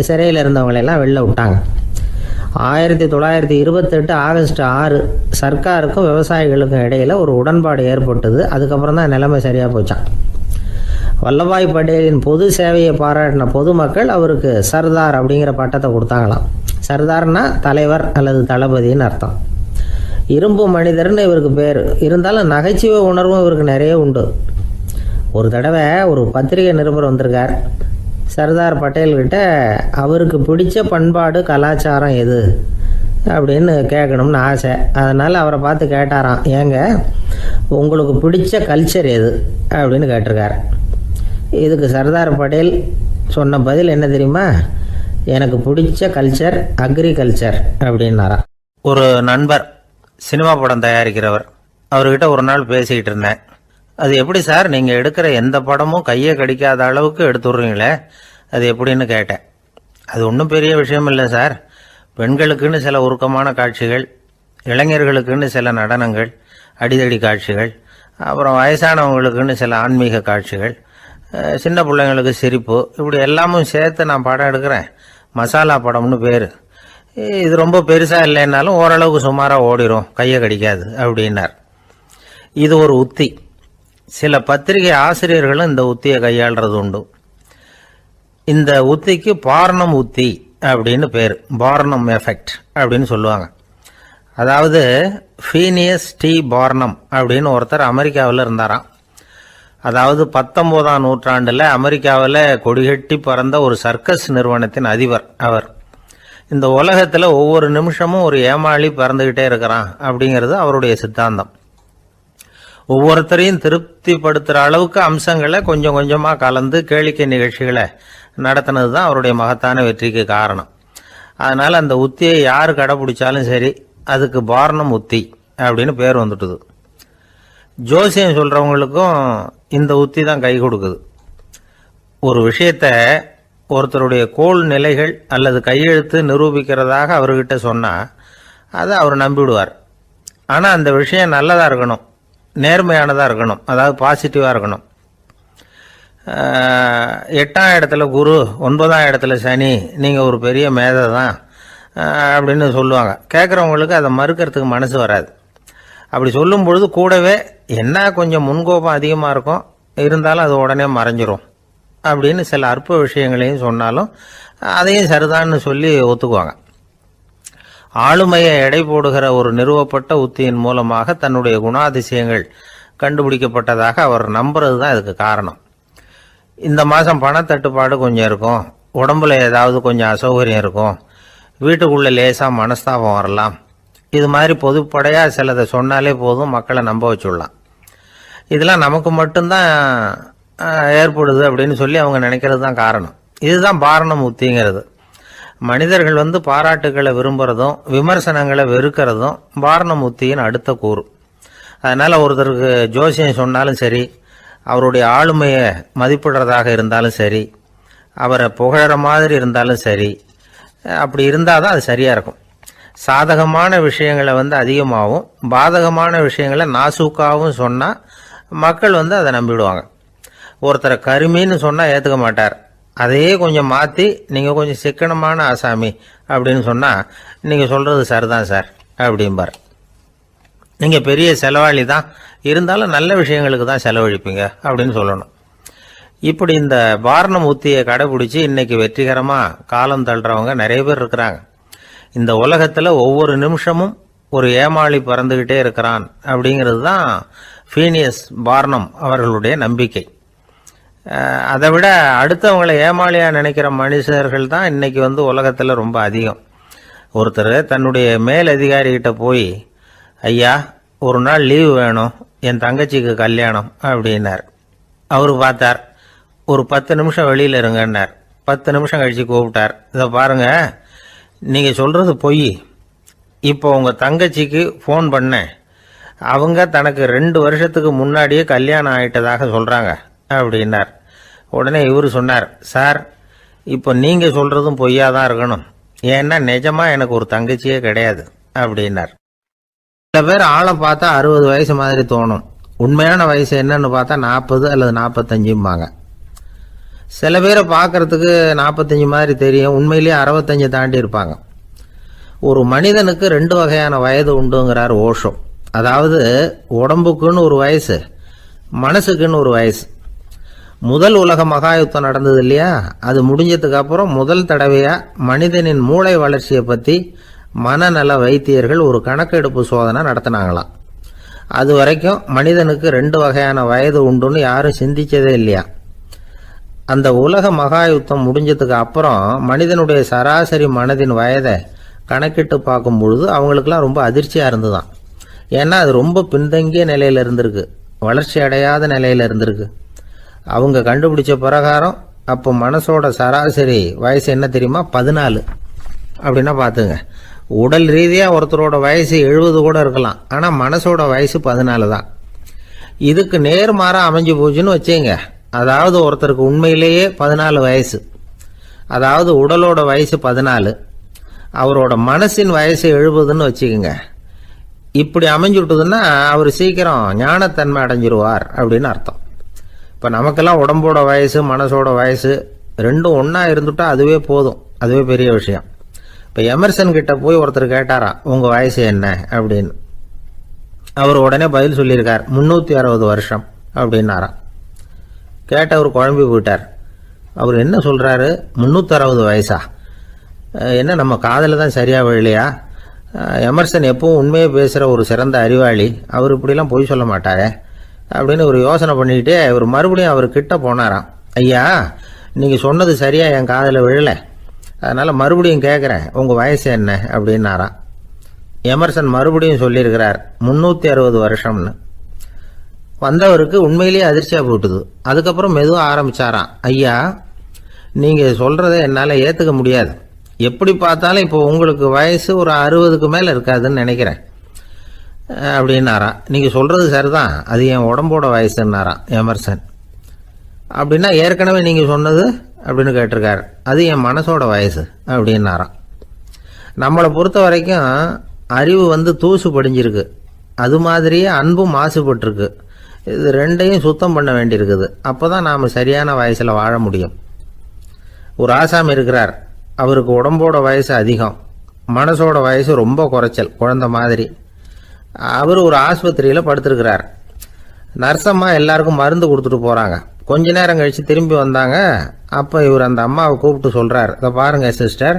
சிறையில் இருந்தவங்களெல்லாம் வெளில விட்டாங்க. 1928 ஆகஸ்ட் 6 சர்க்காருக்கும் விவசாயிகளுக்கும் இடையில் ஒரு உடன்பாடு ஏற்பட்டது. அதுக்கப்புறம் தான் நிலைமை சரியாக போச்சான். வல்லபாய் படேலின் பொது சேவையை பாராட்டின பொதுமக்கள் அவருக்கு சர்தார் அப்படிங்கிற பட்டத்தை கொடுத்தாங்களாம். சர்தார்னா தலைவர் அல்லது தளபதின்னு அர்த்தம். இரும்பு மனிதர்னு இவருக்கு பேர். இருந்தாலும் நகைச்சுவை உணர்வும் இவருக்கு நிறைய உண்டு. ஒரு தடவை ஒரு பத்திரிகை நிருபர் வந்திருக்கார். சர்தார் பட்டேல்கிட்ட அவருக்கு பிடிச்ச பண்பாடு கலாச்சாரம் எது அப்படின்னு கேட்கணும்னு ஆசை. அதனால் அவரை பார்த்து கேட்டாராம், ஏங்க உங்களுக்கு பிடிச்ச கல்ச்சர் எது அப்படின்னு கேட்டிருக்கார். இதுக்கு சர்தார் பட்டேல் சொன்ன பதில் என்ன தெரியுமா? எனக்கு பிடிச்ச கல்ச்சர் அக்ரிகல்ச்சர் அப்படின்னாராம். ஒரு நண்பர் சினிமா படம் தயாரிக்கிறவர், அவர்கிட்ட ஒரு நாள் பேசிக்கிட்டு இருந்தேன். அது எப்படி சார், நீங்கள் எடுக்கிற எந்த படமும் கையை கடிக்காத அளவுக்கு எடுத்துடுறீங்களே, அது எப்படின்னு கேட்டேன். அது ஒன்றும் பெரிய விஷயம் இல்லை சார். பெண்களுக்குன்னு சில உருக்கமான காட்சிகள், இளைஞர்களுக்குன்னு சில நடனங்கள், அடிதடி காட்சிகள், அப்புறம் வயசானவங்களுக்குன்னு சில ஆன்மீக காட்சிகள், சின்ன பிள்ளைங்களுக்கு சிரிப்பு, இப்படி எல்லாமும் சேர்த்து நான் படம் எடுக்கிறேன். மசாலா படம்னு பேர். இது ரொம்ப பெருசாக இல்லைன்னாலும் ஓரளவுக்கு சுமாராக ஓடிடும், கையை கடிக்காது அப்படின்னார். இது ஒரு உத்தி. சில பத்திரிகை ஆசிரியர்களும் இந்த உத்தியை கையாளுறது உண்டு. இந்த உத்திக்கு பார்னம் உத்தி அப்படின்னு பேர். பார்னம் எஃபெக்ட் அப்படின்னு சொல்லுவாங்க. அதாவது ஃபீனியஸ் டி பார்னம் அப்படின்னு ஒருத்தர் அமெரிக்காவில் இருந்தாராம். அதாவது 19ஆம் நூற்றாண்டில் அமெரிக்காவில் கொடிகட்டி பறந்த ஒரு சர்க்கஸ் நிறுவனத்தின் அதிபர் அவர். இந்த உலகத்தில் ஒவ்வொரு நிமிஷமும் ஒரு ஏமாளி பறந்துக்கிட்டே இருக்கிறான் அப்படிங்கிறது அவருடைய சித்தாந்தம். ஒவ்வொருத்தரையும் திருப்திப்படுத்துகிற அளவுக்கு அம்சங்களை கொஞ்சம் கொஞ்சமாக கலந்து கேளிக்கை நிகழ்ச்சிகளை நடத்தினது தான் அவருடைய மகத்தான வெற்றிக்கு காரணம். அதனால் அந்த உத்தியை யார் கடைப்பிடிச்சாலும் சரி, அதுக்கு பார்னம் உத்தி அப்படின்னு பேர் வந்துட்டுது. ஜோசியம் சொல்கிறவங்களுக்கும் இந்த உத்தி தான் கை கொடுக்குது. ஒரு விஷயத்த ஒருத்தருடைய கோள் நிலைகள் அல்லது கையெழுத்து நிரூபிக்கிறதாக அவர்கிட்ட சொன்னால் அதை அவர் நம்பிவிடுவார். ஆனால் அந்த விஷயம் நல்லதாக இருக்கணும், நேர்மையானதாக இருக்கணும், அதாவது பாசிட்டிவாக இருக்கணும். 8ஆம் இடத்துல குரு, 9ஆம் இடத்துல சனி, நீங்கள் ஒரு பெரிய மேதை தான் அப்படின்னு சொல்லுவாங்க. கேட்குறவங்களுக்கு அதை மறுக்கிறதுக்கு மனசு வராது. அப்படி சொல்லும் பொழுது கூடவே என்ன கொஞ்சம் முன்கோபம் அதிகமாக இருக்கும், இருந்தாலும் அது உடனே மறைஞ்சிரும் அப்படின்னு சில அற்ப விஷயங்களையும் சொன்னாலும் அதையும் சரிதான்னு சொல்லி ஒத்துக்குவாங்க. ஆளுமையை எடை போடுகிற ஒரு நிறுவப்பட்ட உத்தியின் மூலமாக தன்னுடைய குணாதிசயங்கள் கண்டுபிடிக்கப்பட்டதாக அவர் நம்புறது தான் இதுக்கு காரணம். இந்த மாதம் பணத்தட்டுப்பாடு கொஞ்சம் இருக்கும், உடம்புல ஏதாவது கொஞ்சம் அசௌகரியம் இருக்கும், வீட்டுக்குள்ளே லேசாக மனஸ்தாபம் வரலாம், இது மாதிரி பொதுப்படையாக சிலதை சொன்னாலே போதும், மக்களை நம்ப வச்சுடலாம். இதெல்லாம் நமக்கு மட்டும்தான் ஏற்படுது அப்படின்னு சொல்லி அவங்க நினைக்கிறது தான் காரணம். இதுதான் பார்னம் உத்திங்கிறது. மனிதர்கள் பாராட்டுகளை விரும்புகிறதும் விமர்சனங்களை வெறுக்கிறதும் பார்னம் உத்தியின் அடுத்த கூறு. அதனால் ஒருத்தருக்கு ஜோசியம் சொன்னாலும் சரி, அவருடைய ஆளுமையை மதிப்பிடுறதாக இருந்தாலும் சரி, அவரை புகழற மாதிரி இருந்தாலும் சரி, அப்படி இருந்தால் தான் அது சரியாக இருக்கும். சாதகமான விஷயங்களை அதிகமாகவும் பாதகமான விஷயங்களை நாசூக்காகவும் சொன்னால் மக்கள் அதை நம்பிவிடுவாங்க. ஒருத்தரை கருமின்னு சொன்னால் ஏற்றுக்க மாட்டார், அதையே கொஞ்சம் மாற்றி நீங்கள் கொஞ்சம் சிக்கனமான ஆசாமி அப்படின்னு சொன்னால் நீங்கள் சொல்கிறது சரிதான் சார் அப்படிம்பார். நீங்கள் பெரிய செலவாளி தான், இருந்தாலும் நல்ல விஷயங்களுக்கு தான் செலவழிப்பீங்க அப்படின்னு சொல்லணும். இப்படி இந்த வாரணம் உத்தியை கடைபிடிச்சி இன்னைக்கு வெற்றிகரமாக காலம் தள்ளுறவங்க நிறைய பேர் இருக்கிறாங்க. இந்த உலகத்தில் ஒவ்வொரு நிமிஷமும் ஒரு ஏமாளி பறந்துக்கிட்டே இருக்கிறான் அப்படிங்கிறது தான் ஃபீனியஸ் பார்னம் அவர்களுடைய நம்பிக்கை. அதை விட அடுத்தவங்களை ஏமாளியாக நினைக்கிற மனுஷர்கள் தான் இன்னைக்கு உலகத்தில் ரொம்ப அதிகம். ஒருத்தர் தன்னுடைய மேலதிகாரிகிட்ட போய், ஐயா ஒரு நாள் லீவு வேணும், என் தங்கச்சிக்கு கல்யாணம் அப்படின்னார். அவர் பார்த்தார், ஒரு 10 நிமிஷம் வெளியில் இருங்கன்னார். 10 நிமிஷம் கழித்து கூப்பிட்டார், இதை பாருங்க, நீங்கள் சொல்கிறது பொய். இப்போ உங்கள் தங்கச்சிக்கு ஃபோன் பண்ணேன், அவங்க தனக்கு 2 வருஷத்துக்கு முன்னாடியே கல்யாணம் ஆகிட்டதாக சொல்கிறாங்க அப்படின்னார். உடனே இவர் சொன்னார், சார் இப்போ நீங்கள் சொல்கிறதும் பொய்யா தான் இருக்கணும், ஏன்னா நிஜமாக எனக்கு ஒரு தங்கச்சியே கிடையாது அப்படின்னார். சில பேர் ஆளை பார்த்தா 60 வயசு மாதிரி தோணும், உண்மையான வயசு என்னன்னு பார்த்தா 40 அல்லது 45. சில பேரை பார்க்கறதுக்கு 45 மாதிரி தெரியும், உண்மையிலேயே 65 தாண்டி இருப்பாங்க. ஒரு மனிதனுக்கு 2 வகையான வயது உண்டுங்கிறார் ஓஷோ. அதாவது உடம்புக்குன்னு ஒரு வயசு, மனசுக்குன்னு ஒரு வயசு. முதல் உலக மகாயுத்தம் நடந்தது இல்லையா, அது முடிஞ்சதுக்கு அப்புறம் முதல் தடவையா மனிதனின் மூளை வளர்ச்சியை பற்றி மனநல வைத்தியர்கள் ஒரு கணக்கெடுப்பு சோதனை நடத்தினாங்களாம். அது வரைக்கும் மனிதனுக்கு 2 வகையான வயது உண்டுன்னு யாரும் சிந்திச்சதே இல்லையா. அந்த உலக மகாயுத்தம் முடிஞ்சதுக்கு அப்புறம் மனிதனுடைய சராசரி மனதின் வயதை கணக்கிட்டு பார்க்கும் பொழுது அவங்களுக்கெல்லாம் ரொம்ப அதிர்ச்சியாக இருந்துதான். ஏன்னா அது ரொம்ப பின்தங்கிய நிலையில் இருந்திருக்கு, வளர்ச்சி அடையாத நிலையில் இருந்திருக்கு. அவங்க கண்டுபிடிச்ச பிரகாரம் அப்போ மனசோட சராசரி வயசு என்ன தெரியுமா, 14. அப்படின்னா பார்த்துங்க, உடல் ரீதியாக ஒருத்தரோட வயசு 70 கூட இருக்கலாம், ஆனால் மனசோட வயசு 14 தான். இதுக்கு நேர்மாறாக அமைஞ்சு போச்சுன்னு வச்சுங்க. அதாவது ஒருத்தருக்கு உண்மையிலேயே 14 வயசு, அதாவது உடலோட வயசு 14, அவரோட மனசின் வயசு 70ன்னு வச்சுக்கோங்க. இப்படி அமைஞ்சுட்டுதுன்னா அவர் சீக்கிரம் ஞானத்தன்மை அடைஞ்சிருவார் அப்படின்னு அர்த்தம். இப்போ நமக்கெல்லாம் உடம்போட வயசு மனசோட வயசு ரெண்டும் ஒன்றா இருந்துட்டா அதுவே போதும், அதுவே பெரிய விஷயம். இப்போ எமர்சன் கிட்ட போய் ஒருத்தர் கேட்டாராம், உங்கள் வயசு என்ன அப்படின்னு. அவர் உடனே பதில் சொல்லியிருக்கார், 360 வருஷம் அப்படின்னாராம். கேட்டவர் குழம்பி போயிட்டார். அவர் என்ன சொல்கிறாரு, 360 வயசா, என்ன நம்ம காதில் தான் சரியாக விழலையா? எமர்சன் எப்பவும் உண்மையை பேசுகிற ஒரு சிறந்த அறிவாளி, அவர் இப்படிலாம் பொய் சொல்ல மாட்டாரே அப்படின்னு ஒரு யோசனை பண்ணிக்கிட்டே இவர் மறுபடியும் அவர் கிட்ட போனாராம். ஐயா நீங்கள் சொன்னது சரியாக என் காதில் விழலை, அதனால் மறுபடியும் கேட்குறேன், உங்கள் வயசு என்ன அப்படின்னாராம். எமர்சன் மறுபடியும் சொல்லியிருக்கிறார், 360 வருஷம்னு. வந்தவருக்கு உண்மையிலேயே அதிர்ச்சியாக போட்டுது. அதுக்கப்புறம் மெதுவாக ஆரம்பித்தாராம், ஐயா நீங்கள் சொல்கிறத என்னால் ஏற்றுக்க முடியாது, எப்படி பார்த்தாலும் இப்போ உங்களுக்கு வயசு ஒரு 60க்கு மேலே இருக்காதுன்னு நினைக்கிறேன் அப்படின்னாராம். நீங்கள் சொல்கிறது சரிதான், அது என் உடம்போட வயசுன்னாராம் எமர்சன். அப்படின்னா ஏற்கனவே நீங்கள் சொன்னது அப்படின்னு கேட்டிருக்காரு, அது என் மனசோட வயசு அப்படின்னாராம். நம்மளை பொறுத்த வரைக்கும் அறிவு தூசு படிஞ்சிருக்கு, அது மாதிரியே அன்பும் மாசுபட்டிருக்கு. இது ரெண்டையும் சுத்தம் பண்ண வேண்டியிருக்குது, அப்போ தான் நாம் சரியான வயசில் வாழ முடியும். ஒரு ஆசாமி இருக்கிறார், அவருக்கு உடம்போட வயசு அதிகம், மனசோட வயசு ரொம்ப குறைச்சல், குழந்தை மாதிரி. அவர் ஒரு ஆஸ்பத்திரியில் படுத்திருக்கிறார். நர்சம்மா எல்லாருக்கும் மருந்து கொடுத்துட்டு போகிறாங்க. கொஞ்ச நேரம் கழித்து திரும்பி வந்தாங்க. அப்போ இவர் அந்த அம்மாவை கூப்பிட்டு சொல்கிறார், இதை பாருங்கள் சிஸ்டர்,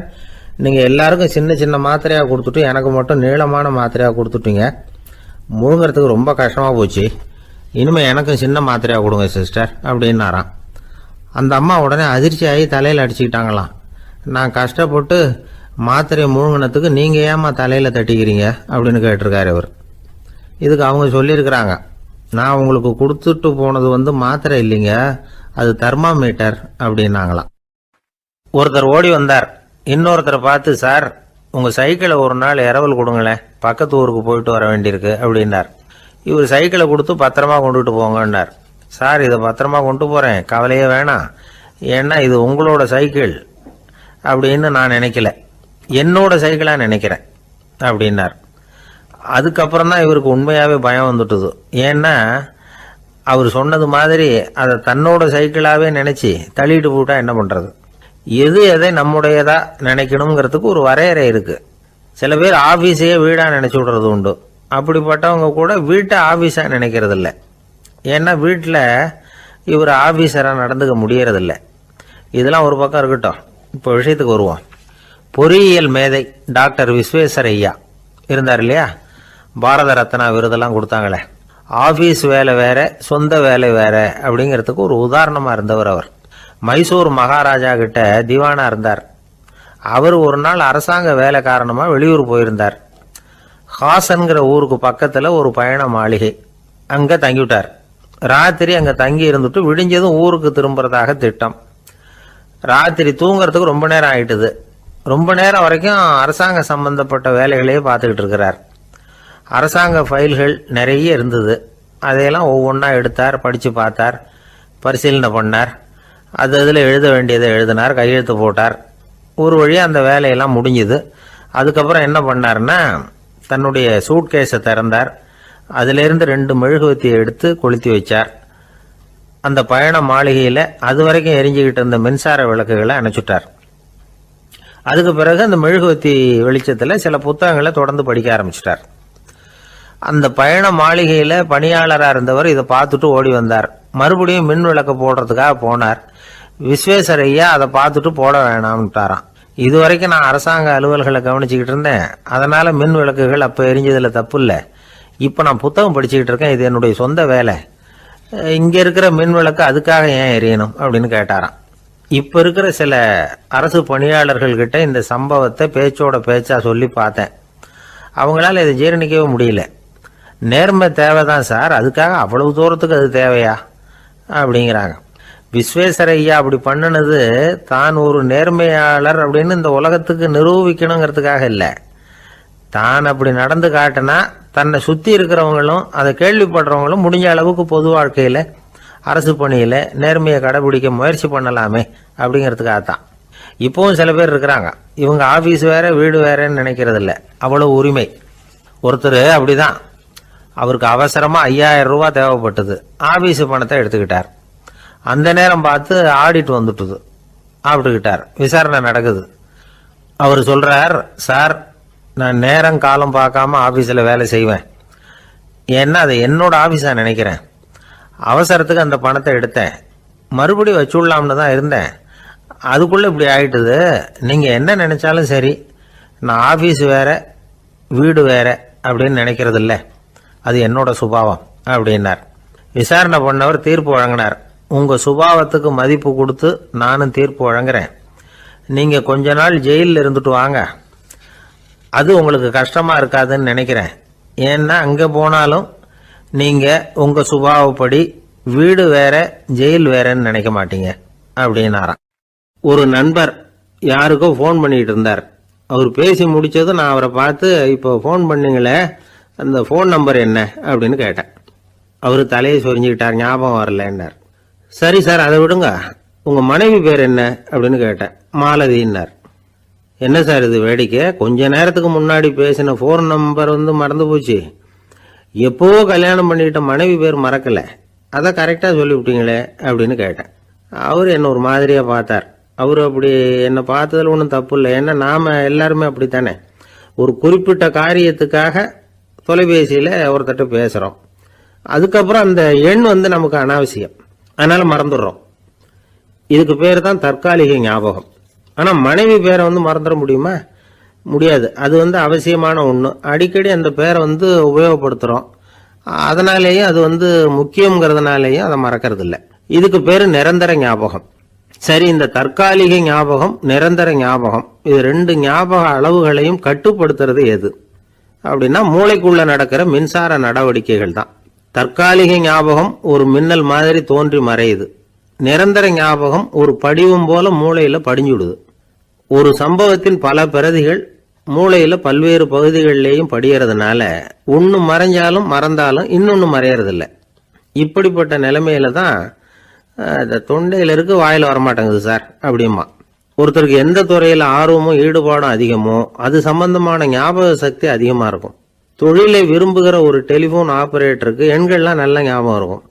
நீங்கள் எல்லாருக்கும் சின்ன சின்ன மாத்திரையாக கொடுத்துட்டு எனக்கு மட்டும் நீளமான மாத்திரையாக கொடுத்துட்டீங்க, முழுங்கிறதுக்கு ரொம்ப கஷ்டமாக போச்சு, இனிமேல் எனக்கும் சின்ன மாத்திரையாக கொடுங்க சிஸ்டர் அப்படின்னாராம். அந்த அம்மா உடனே அதிர்ச்சியாகி தலையில் அடிச்சுக்கிட்டாங்களாம். நான் கஷ்டப்பட்டு மாத்திரையை முழுங்கினத்துக்கு நீங்கள் ஏமா தலையில் தட்டிக்கிறீங்க அப்படின்னு கேட்டிருக்காரு இவர். இதுக்கு அவங்க சொல்லியிருக்கிறாங்க, நான் உங்களுக்கு கொடுத்துட்டு போனது மாத்திரை இல்லைங்க, அது தெர்மாமீட்டர் அப்படின்னாங்களாம். ஒருத்தர் ஓடி வந்தார், இன்னொருத்தரை பார்த்து, சார் உங்கள் சைக்கிளை ஒரு நாள் இரவல் கொடுங்களேன், பக்கத்து ஊருக்கு போயிட்டு வர வேண்டியிருக்கு அப்படின்னார். இவர் சைக்கிளை கொடுத்து பத்திரமா கொண்டுட்டு போங்கன்னார். சார் இதை பத்திரமா கொண்டு போகிறேன், கவலையே வேணாம், ஏன்னா இது உங்களோட சைக்கிள் அப்படின்னு நான் நினைக்கல, என்னோட சைக்கிளாக நினைக்கிறேன் அப்படின்னார். அதுக்கப்புறம் தான் இவருக்கு உண்மையாகவே பயம் வந்துட்டுது. ஏன்னா அவர் சொன்னது மாதிரி அதை தன்னோட சைக்கிளாவே நினைச்சு தள்ளிட்டு போட்டா என்ன பண்றது? எது எதை நம்முடையதா நினைக்கணுங்கிறதுக்கு ஒரு வரையறை இருக்கு. சில பேர் ஆபீஸையே வீடா நினைச்சு விடுறது உண்டு. அப்படிப்பட்டவங்க கூட வீட்டை ஆபீஸா நினைக்கிறது இல்லை. ஏன்னா வீட்டில் இவர் ஆபீஸராக நடந்துக்க முடியறதில்ல. இதெல்லாம் ஒரு பக்கம் இருக்கட்டும். இப்போ விஷயத்துக்கு வருவோம். பொறியியல் மேதை டாக்டர் விஸ்வேஸ்வரய்யா இருந்தார் இல்லையா, பாரத ரத்னா விருதெல்லாம் கொடுத்தாங்களே. ஆபீஸ் வேலை வேற, சொந்த வேலை வேற அப்படிங்கிறதுக்கு ஒரு உதாரணமா இருந்தவர் அவர். மைசூர் மகாராஜா கிட்ட திவானா இருந்தார். அவர் ஒரு நாள் அரசாங்க வேலை காரணமா வெளியூர் போயிருந்தார். ஹாசன்கிற ஊருக்கு பக்கத்துல ஒரு பயண மாளிகை, அங்க தங்கிவிட்டார். ராத்திரி அங்க தங்கி இருந்துட்டு விடிஞ்சதும் ஊருக்கு திரும்புறதாக திட்டம். ராத்திரி தூங்குறதுக்கு ரொம்ப நேரம் ஆயிட்டுது. ரொம்ப நேரம் வரைக்கும் அரசாங்க சம்பந்தப்பட்ட வேலைகளையே பார்த்துக்கிட்டு இருக்கிறார். அரசாங்க ஃபைல்கள் நிறைய இருந்தது. அதையெல்லாம் ஒவ்வொன்றா எடுத்தார், படித்து பார்த்தார், பரிசீலனை பண்ணார். அதில் எழுத வேண்டியதை எழுதினார், கையெழுத்து போட்டார். ஒரு வழியாக அந்த வேலையெல்லாம் முடிஞ்சுது. அதுக்கப்புறம் என்ன பண்ணார்னா, தன்னுடைய சூட்கேஸை திறந்தார். அதிலிருந்து 2 மெழுகுவத்தியை எடுத்து கொளுத்தி வச்சார். அந்த பயண மாளிகையில் அது வரைக்கும் எரிஞ்சுக்கிட்டு இருந்த மின்சார விளக்குகளை அணைச்சுட்டார். அதுக்கு பிறகு அந்த மெழுகுவத்தி வெளிச்சத்தில் சில புத்தகங்களை தொடர்ந்து படிக்க ஆரம்பிச்சிட்டார். அந்த பயண மாளிகையில் பணியாளராக இருந்தவர் இதை பார்த்துட்டு ஓடி வந்தார். மறுபடியும் மின் விளக்கு போடுறதுக்காக போனார். விஸ்வேஸ்வரய்யா அதை பார்த்துட்டு போட வேணாம்ட்டாராம். இது வரைக்கும் நான் அரசாங்க அலுவல்களை கவனிச்சுக்கிட்டு இருந்தேன், அதனால மின் விளக்குகள் அப்போ எரிஞ்சதில் தப்பு இல்லை. இப்போ நான் புத்தகம் படிச்சுக்கிட்டு இருக்கேன், இது என்னுடைய சொந்த வேலை. இங்கே இருக்கிற மின் விளக்கு அதுக்காக ஏன் எரியணும் அப்படின்னு கேட்டாராம். இப்போ இருக்கிற சில அரசு பணியாளர்கள்கிட்ட இந்த சம்பவத்தை பேச்சோட பேச்சா சொல்லி பார்த்தேன். அவங்களால இதை ஜீரணிக்கவே முடியல. நேர்மை தேவைதான் சார், அதுக்காக அவ்வளவு தூரத்துக்கு அது தேவையா அப்படிங்கிறாங்க. விஸ்வேஸ்வரய்யா அப்படி பண்ணினது தான் ஒரு நேர்மையாளர் அப்படின்னு இந்த உலகத்துக்கு நிரூபிக்கணுங்கிறதுக்காக இல்லை. தான் அப்படி நடந்து காட்டினா தன்னை சுற்றி இருக்கிறவங்களும் அதை கேள்விப்படுறவங்களும் முடிஞ்ச அளவுக்கு பொது வாழ்க்கையில் அரசு பணியில் நேர்மையை கடைபிடிக்க முயற்சி பண்ணலாமே அப்படிங்கிறதுக்காகத்தான். இப்போவும் சில பேர் இருக்கிறாங்க, இவங்க ஆஃபீஸ் வேற வீடு வேறன்னு நினைக்கிறது இல்லை, அவ்வளோ உரிமை. ஒருத்தர் அப்படிதான், அவருக்கு அவசரமாக 5000 ரூபா தேவைப்பட்டது. ஆஃபீஸு பணத்தை எடுத்துக்கிட்டார். அந்த நேரம் பார்த்து ஆடிட் வந்துட்டுது. ஆப்பிட்டுக்கிட்டார். விசாரணை நடக்குது. அவர் சொல்றார், சார் நான் நேரம் காலம் பார்க்காம ஆஃபீஸில் வேலை செய்வேன். ஏன்னா அதை என்னோட ஆஃபீஸாக நினைக்கிறேன். அவசரத்துக்கு அந்த பணத்தை எடுத்தேன், மறுபடியும் வச்சுடலாம்னு தான் இருந்தேன். அதுக்குள்ளே இப்படி ஆயிட்டுது. நீங்கள் என்ன நினைச்சாலும் சரி, நான் ஆஃபீஸ் வேற வீடு வேற அப்படின்னு நினைக்கிறது இல்லை, அது என்னோட சுபாவம் அப்படின்னார். விசாரணை பண்ணவர் தீர்ப்பு வழங்கினார். உங்கள் சுபாவத்துக்கு மதிப்பு கொடுத்து நானும் தீர்ப்பு வழங்குறேன். நீங்கள் கொஞ்ச நாள் ஜெயிலில் இருந்துட்டு வாங்க, அது உங்களுக்கு கஷ்டமாக இருக்காதுன்னு நினைக்கிறேன். ஏன்னா அங்கே போனாலும் நீங்கள் உங்கள் சுபாவப்படி வீடு வேற ஜெயில் வேறன்னு நினைக்க மாட்டீங்க அப்படின்னாராம். ஒரு நண்பர் யாருக்கோ ஃபோன் பண்ணிட்டு இருந்தார். அவர் பேசி முடிச்சதும் நான் அவரை பார்த்து, இப்போ ஃபோன் பண்ணீங்களே அந்த ஃபோன் நம்பர் என்ன அப்படின்னு கேட்டேன். அவர் தலையை சொரிஞ்சுக்கிட்டார், ஞாபகம் வரலன்னார். சரி சார் அதை விடுங்க, உங்கள் மனைவி பேர் என்ன அப்படின்னு கேட்டேன். மாலதின்னார். என்ன சார் இது வேடிக்கை, கொஞ்ச நேரத்துக்கு முன்னாடி பேசின ஃபோன் நம்பர் மறந்து போச்சு. எப்போவோ கல்யாணம் பண்ணிக்கிட்ட மனைவி பேர் மறக்கல, அதை கரெக்டாக சொல்லிவிட்டீங்களே அப்படின்னு கேட்டேன். அவர் என்ன ஒரு மாதிரியாக பார்த்தார். அவர் அப்படி என்னை பார்த்ததில் ஒன்றும் தப்பு இல்லை, ஏன்னா நாம் எல்லாருமே அப்படித்தானே. ஒரு குறிப்பிட்ட காரியத்துக்காக தொலைபேசியில் ஒருத்தட்ட பேசுகிறோம், அதுக்கப்புறம் அந்த எண் நமக்கு அனாவசியம், அதனால் மறந்துடுறோம். இதுக்கு பேர் தான் தற்காலிக ஞாபகம். ஆனால் மனைவி பேரை மறந்துட முடியுமா? முடியாது. அது அவசியமான ஒன்று. அடிக்கடி அந்த பேரை உபயோகப்படுத்துகிறோம், அதனாலேயும் அது முக்கியங்கிறதுனாலேயும் அதை மறக்கிறது இல்லை. இதுக்கு பேர் நிரந்தர ஞாபகம். சரி, இந்த தற்காலிக ஞாபகம் நிரந்தர ஞாபகம், இது 2 ஞாபக அளவுகளையும் கட்டுப்படுத்துறது எது அப்படின்னா மூளைக்குள்ள நடக்கிற மின்சார நடவடிக்கைகள் தான். தற்காலிக ஞாபகம் ஒரு மின்னல் மாதிரி தோன்றி மறையுது. நிரந்தர ஞாபகம் ஒரு படிவம் போல மூளையில படிஞ்சுடுது. ஒரு சம்பவத்தின் பல பிரதிகள் மூளையில பல்வேறு பகுதிகளிலேயும் படியறதுனால ஒன்னு மறைஞ்சாலும் மறந்தாலும் இன்னொன்னு மறையறதில்லை. இப்படிப்பட்ட நிலைமையில தான் தொண்டையில இருக்கு, வாயில வரமாட்டேங்குது சார் அப்படிமா. ஒருத்தருக்கு எந்த துறையில ஆர்வமும் ஈடுபாடும் அதிகமோ அது சம்பந்தமான ஞாபக சக்தி அதிகமா இருக்கும். தொழிலை விரும்புகிற ஒரு டெலிபோன் ஆபரேட்டருக்கு எண்கள்லாம் நல்ல ஞாபகம் இருக்கும்.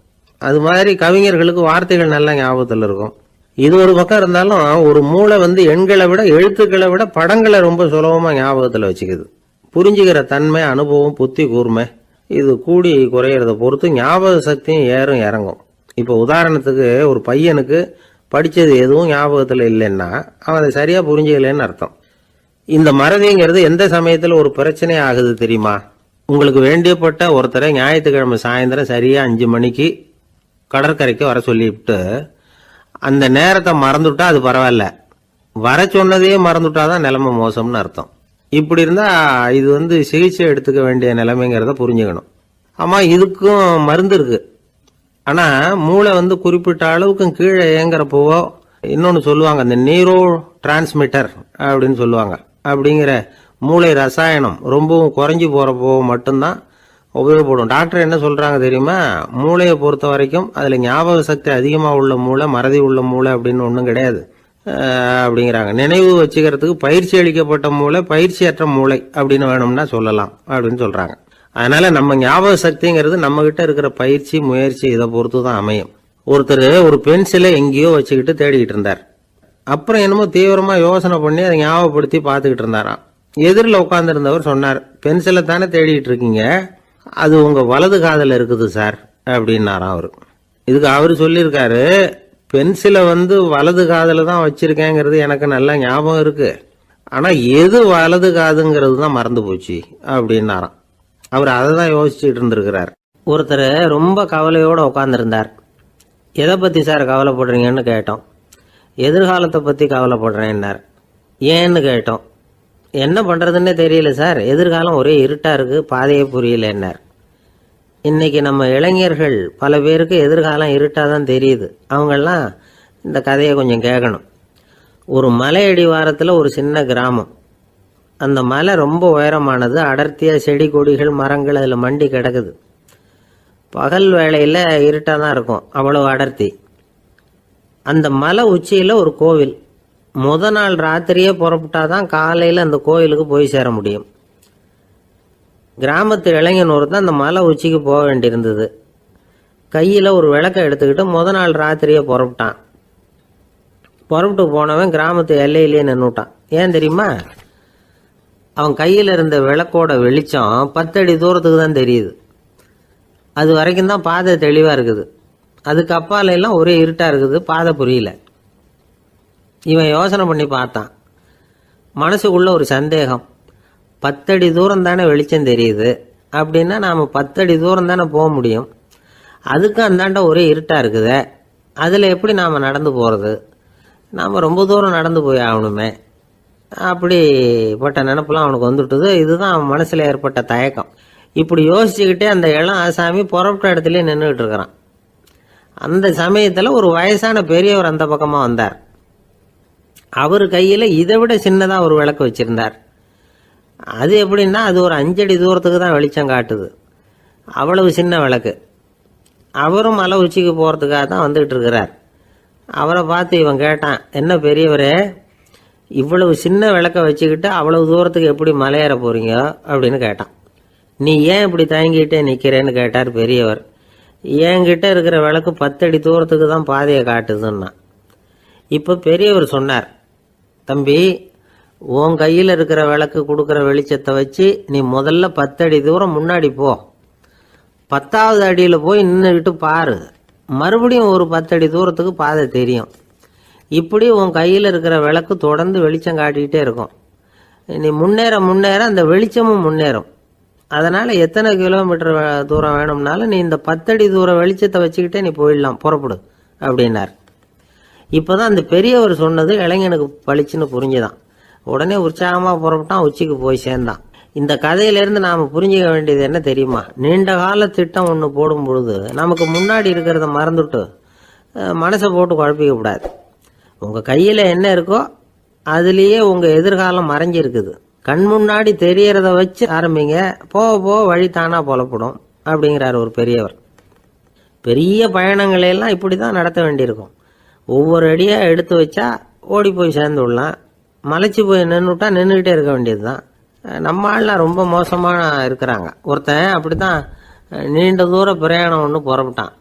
அது மாதிரி கவிஞர்களுக்கு வார்த்தைகள் நல்ல ஞாபகத்தில் இருக்கும். இது ஒரு பக்கம் இருந்தாலும் ஒரு மூளை எண்களை விட எழுத்துக்களை விட படங்களை ரொம்ப சுலபமா ஞாபகத்தில் வச்சுக்குது. புரிஞ்சுக்கிற தன்மை, அனுபவம், புத்தி கூர்மை இது கூடி குறையிறத பொறுத்து ஞாபக சக்தியும் ஏறும் இறங்கும். இப்போ உதாரணத்துக்கு ஒரு பையனுக்கு படித்தது எதுவும் ஞாபகத்தில் இல்லைன்னா அவன் அதை சரியாக புரிஞ்சுக்கலன்னு அர்த்தம். இந்த மறதிங்கிறது எந்த சமயத்தில் ஒரு பிரச்சனை ஆகுது தெரியுமா? உங்களுக்கு வேண்டியப்பட்ட ஒருத்தரை ஞாயிற்றுக்கிழமை சாயந்தரம் சரியாக 5 மணிக்கு கடற்கரைக்கு வர சொல்லிவிட்டு அந்த நேரத்தை மறந்துட்டா அது பரவாயில்ல, வர சொன்னதையே மறந்துட்டாதான் நிலைமை மோசம்னு அர்த்தம். இப்படி இருந்தால் இது சிகிச்சை எடுத்துக்க வேண்டிய நிலைமைங்கிறத புரிஞ்சுக்கணும். ஆமாம், இதுக்கும் மருந்து இருக்கு. ஆனால் மூளை குறிப்பிட்ட அளவுக்கும் கீழே இயங்குறப்போவோ இன்னொன்று சொல்லுவாங்க, இந்த நியூரோ டிரான்ஸ்மிட்டர் அப்படின்னு சொல்லுவாங்க. அப்படிங்கிற மூளை ரசாயனம் ரொம்பவும் குறைஞ்சி போகிறப்போ மட்டும்தான் உபயோகப்படும். டாக்டர் என்ன சொல்கிறாங்க தெரியுமா? மூளையை பொறுத்த வரைக்கும் அதில் ஞாபக சக்தி அதிகமாக உள்ள மூளை, மறதி உள்ள மூளை அப்படின்னு ஒன்றும் கிடையாது அப்படிங்கிறாங்க. நினைவு வச்சுக்கிறதுக்கு பயிற்சி அளிக்கப்பட்ட மூளை, பயிற்சியற்ற மூளை அப்படின்னு வேணும்னா சொல்லலாம் அப்படின்னு சொல்கிறாங்க. அதனால நம்ம ஞாபக சக்திங்கிறது நம்ம கிட்ட இருக்கிற பயிற்சி, முயற்சி இதை பொறுத்து தான் அமையும். ஒருத்தர் ஒரு பென்சிலை எங்கேயோ வச்சுக்கிட்டு தேடிக்கிட்டு இருந்தார். அப்புறம் என்னமோ தீவிரமா யோசனை பண்ணி அதை ஞாபகப்படுத்தி பார்த்துக்கிட்டு இருந்தாராம். எதிரில் உட்காந்துருந்தவர் சொன்னார், பென்சிலை தானே தேடிட்டு இருக்கீங்க, அது உங்க வலது காதில் இருக்குது சார் அப்படின்னாராம் அவரு. இதுக்கு அவரு சொல்லியிருக்காரு, பென்சிலை வலது காதில் தான் வச்சிருக்கேங்கிறது எனக்கு நல்லா ஞாபகம் இருக்கு, ஆனா எது வலது காதுங்கிறது தான் மறந்து போச்சு அப்படின்னாராம். அவர் அதை தான் யோசிச்சுட்டு இருந்திருக்கிறார். ஒருத்தர் ரொம்ப கவலையோட உட்காந்துருந்தார். எதை பத்தி சார் கவலைப்படுறீங்கன்னு கேட்டோம். எதிர்காலத்தை பத்தி கவலைப்படுறேன்னார். ஏன்னு கேட்டோம். என்ன பண்றதுன்னே தெரியல சார், எதிர்காலம் ஒரே இருட்டா இருக்கு, பாதையே புரியலன்னார். இன்னைக்கு நம்ம இளைஞர்கள் பல பேருக்கு எதிர்காலம் இருட்டா தான் தெரியுது. அவங்கெல்லாம் இந்த கதையை கொஞ்சம் கேட்கணும். ஒரு மலை அடிவாரத்தில் ஒரு சின்ன கிராமம். அந்த மலை ரொம்ப உயரமானது. அடர்த்தியாக செடி கொடிகள் மரங்கள் அதில் மண்டி கிடக்குது. பகல் வேளையில் இருட்டாக தான் இருக்கும், அவ்வளோ அடர்த்தி. அந்த மலை உச்சியில் ஒரு கோவில். முத நாள் ராத்திரியே புறப்பட்டாதான் காலையில் அந்த கோயிலுக்கு போய் சேர முடியும். கிராமத்து இளைஞன் ஒருத்தன் அந்த மலை உச்சிக்கு போக வேண்டியிருந்தது. கையில் ஒரு விளக்கை எடுத்துக்கிட்டு முத நாள் ராத்திரியே புறப்பட்டான். புறப்பட்டு போனவன் கிராமத்து எல்லையிலேயே நின்றுட்டான். ஏன் தெரியுமா? அவன் கையில் இருந்த விளக்கோட வெளிச்சம் 10 அடி தூரத்துக்கு தான் தெரியுது. அது வரைக்கும் தான் பாதை தெளிவாக இருக்குது. அதுக்கு அப்பால எல்லாம் ஒரே இருட்டாக இருக்குது, பாதை புரியல. இவன் யோசனை பண்ணி பார்த்தான். மனசுக்குள்ள ஒரு சந்தேகம். 10 அடி தூரம் தானே வெளிச்சம் தெரியுது, அப்படின்னா நாம் 10 அடி தூரம் தானே போக முடியும். அதுக்கு அந்தாண்ட ஒரே இருட்டாக இருக்குது, அதில் எப்படி நாம் நடந்து போகிறது? நாம் ரொம்ப தூரம் நடந்து போய் ஆகணுமே. அப்படிப்பட்ட நினப்பெல்லாம் அவனுக்கு வந்துவிட்டது. இதுதான் அவன் மனசில் ஏற்பட்ட தயக்கம். இப்படி யோசிச்சுக்கிட்டே அந்த இளம் ஆசாமி புறப்பட்ட இடத்துலயே நின்றுகிட்டு இருக்கிறான். அந்த சமயத்தில் ஒரு வயசான பெரியவர் அந்த பக்கமாக வந்தார். அவர் கையில் இதை விட சின்னதாக ஒரு விளக்கு வச்சிருந்தார். அது எப்படின்னா அது ஒரு 5 அடி தூரத்துக்கு தான் வெளிச்சம் காட்டுது. அவ்வளவு சின்ன விளக்கு. அவரும் மலை உச்சிக்கு போகிறதுக்காக தான் வந்துகிட்டு இருக்கிறார். அவரை பார்த்து இவன் கேட்டான், என்ன பெரியவரே, இவ்வளவு சின்ன விளக்க வச்சுக்கிட்டு அவ்வளவு தூரத்துக்கு எப்படி மலையேற போறீங்க அப்படின்னு கேட்டான். நீ ஏன் இப்படி தயங்கிட்டே நிற்கிறேன்னு கேட்டார் பெரியவர். என்கிட்ட இருக்கிற விளக்கு 10 அடி தூரத்துக்கு தான் பாதையை காட்டுதுன்னா. இப்போ பெரியவர் சொன்னார், தம்பி, உன் கையில் இருக்கிற விளக்கு கொடுக்குற வெளிச்சத்தை வச்சு நீ முதல்ல 10 அடி தூரம் முன்னாடி போ. 10வது அடியில் போய் நின்றுக்கிட்டு பாரு, மறுபடியும் ஒரு 10 அடி தூரத்துக்கு பாதை தெரியும். இப்படி உன் கையில் இருக்கிற விளக்கு தொடர்ந்து வெளிச்சம் காட்டிக்கிட்டே இருக்கும். நீ முன்னேற முன்னேற அந்த வெளிச்சமும் முன்னேறும். அதனால் எத்தனை கிலோமீட்டர் தூரம் வேணும்னாலும் நீ இந்த 10 அடி தூரம் வெளிச்சத்தை வச்சுக்கிட்டே நீ போயிடலாம், புறப்படு அப்படின்னார். இப்போ தான் அந்த பெரியவர் சொன்னது இளைஞனுக்கு பளிச்சுன்னு புரிஞ்சுதான். உடனே உற்சாகமாக புறப்பட்டான், உச்சிக்கு போய் சேர்ந்தான். இந்த கதையிலேருந்து நாம் புரிஞ்சிக்க வேண்டியது என்ன தெரியுமா? நீண்ட கால திட்டம் ஒன்று போடும் பொழுது நமக்கு முன்னாடி இருக்கிறத மறந்துட்டு மனசை போட்டு குழப்பிக்க கூடாது. உங்கள் கையில் என்ன இருக்கோ அதுலேயே உங்கள் எதிர்காலம் மறைஞ்சிருக்குது. கண் முன்னாடி தெரியறத வச்சு ஆரம்பிங்க, போக போக வழி தானாக புலப்படும் அப்படிங்கிறார் ஒரு பெரியவர். பெரிய பயணங்களையெல்லாம் இப்படி தான் நடத்த வேண்டியிருக்கும். ஒவ்வொரு அடியாக எடுத்து வச்சா ஓடி போய் சேர்ந்து விடலாம். மலைச்சி போய் நின்றுட்டா நின்றுக்கிட்டே இருக்க வேண்டியது தான். நம்ம ஆள்லாம் ரொம்ப மோசமாக இருக்கிறாங்க. ஒருத்தன் அப்படி தான் நீண்ட தூர பிரயாணம் ஒன்று புறப்பட்டான்.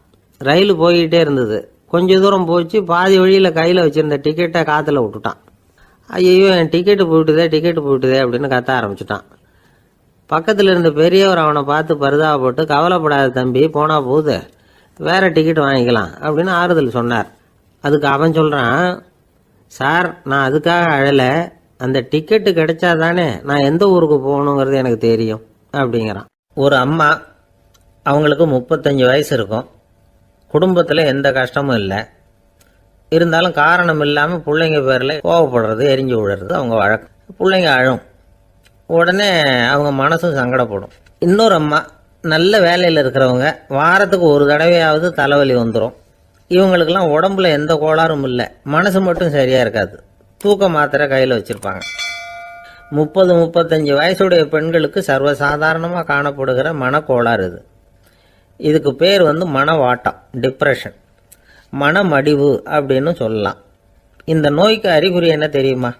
ரயில் போய்கிட்டே இருந்தது. கொஞ்ச தூரம் போச்சு, பாதி வழியில் கையில் வச்சுருந்த டிக்கெட்டை காற்றுல விட்டுட்டான். ஐயோ, என் டிக்கெட்டு போயிட்டுதே அப்படின்னு கத்த ஆரம்பிச்சுட்டான். பக்கத்தில் இருந்த பெரியவர் அவனை பார்த்து பரிதாபப்பட்டு, கவலைப்படாத தம்பி, போனா போகுது, வேற டிக்கெட் வாங்கிக்கலாம் அப்படின்னு ஆறுதல் சொன்னார். அதுக்கு அவன் சொல்கிறான், சார், நான் அதுக்காக அழலை, அந்த டிக்கெட்டு கிடைச்சா தானே நான் எந்த ஊருக்கு போகணுங்கிறது எனக்கு தெரியும் அப்படிங்கிறான். ஒரு அம்மா, அவங்களுக்கு 35 வயசு இருக்கும், குடும்பத்தில் எந்த கஷ்டமும் இல்லை, இருந்தாலும் காரணம் இல்லாமல் பிள்ளைங்க பேரில் கோவப்படுறது, எரிஞ்சு விடுறது அவங்க வழக்கம். பிள்ளைங்க அழும், உடனே அவங்க மனசும் சங்கடப்படும். இன்னொரு அம்மா, நல்ல வேலையில் இருக்கிறவங்க, வாரத்துக்கு ஒரு தடவையாவது தலைவலி வந்துடும். இவங்களுக்கெல்லாம் உடம்புல எந்த கோளாறும் இல்லை, மனசு மட்டும் சரியாக இருக்காது, தூக்க மாத்திரை கையில் வச்சுருப்பாங்க. 30-35 வயசுடைய பெண்களுக்கு சர்வசாதாரணமாக காணப்படுகிற மனக்கோளாறு இது. இதுக்கு பேர் மனவாட்டம், டிப்ரெஷன், மனமடிவு அப்படின்னு சொல்லலாம். இந்த நோய்க்கு அறிகுறி என்ன தெரியுமா?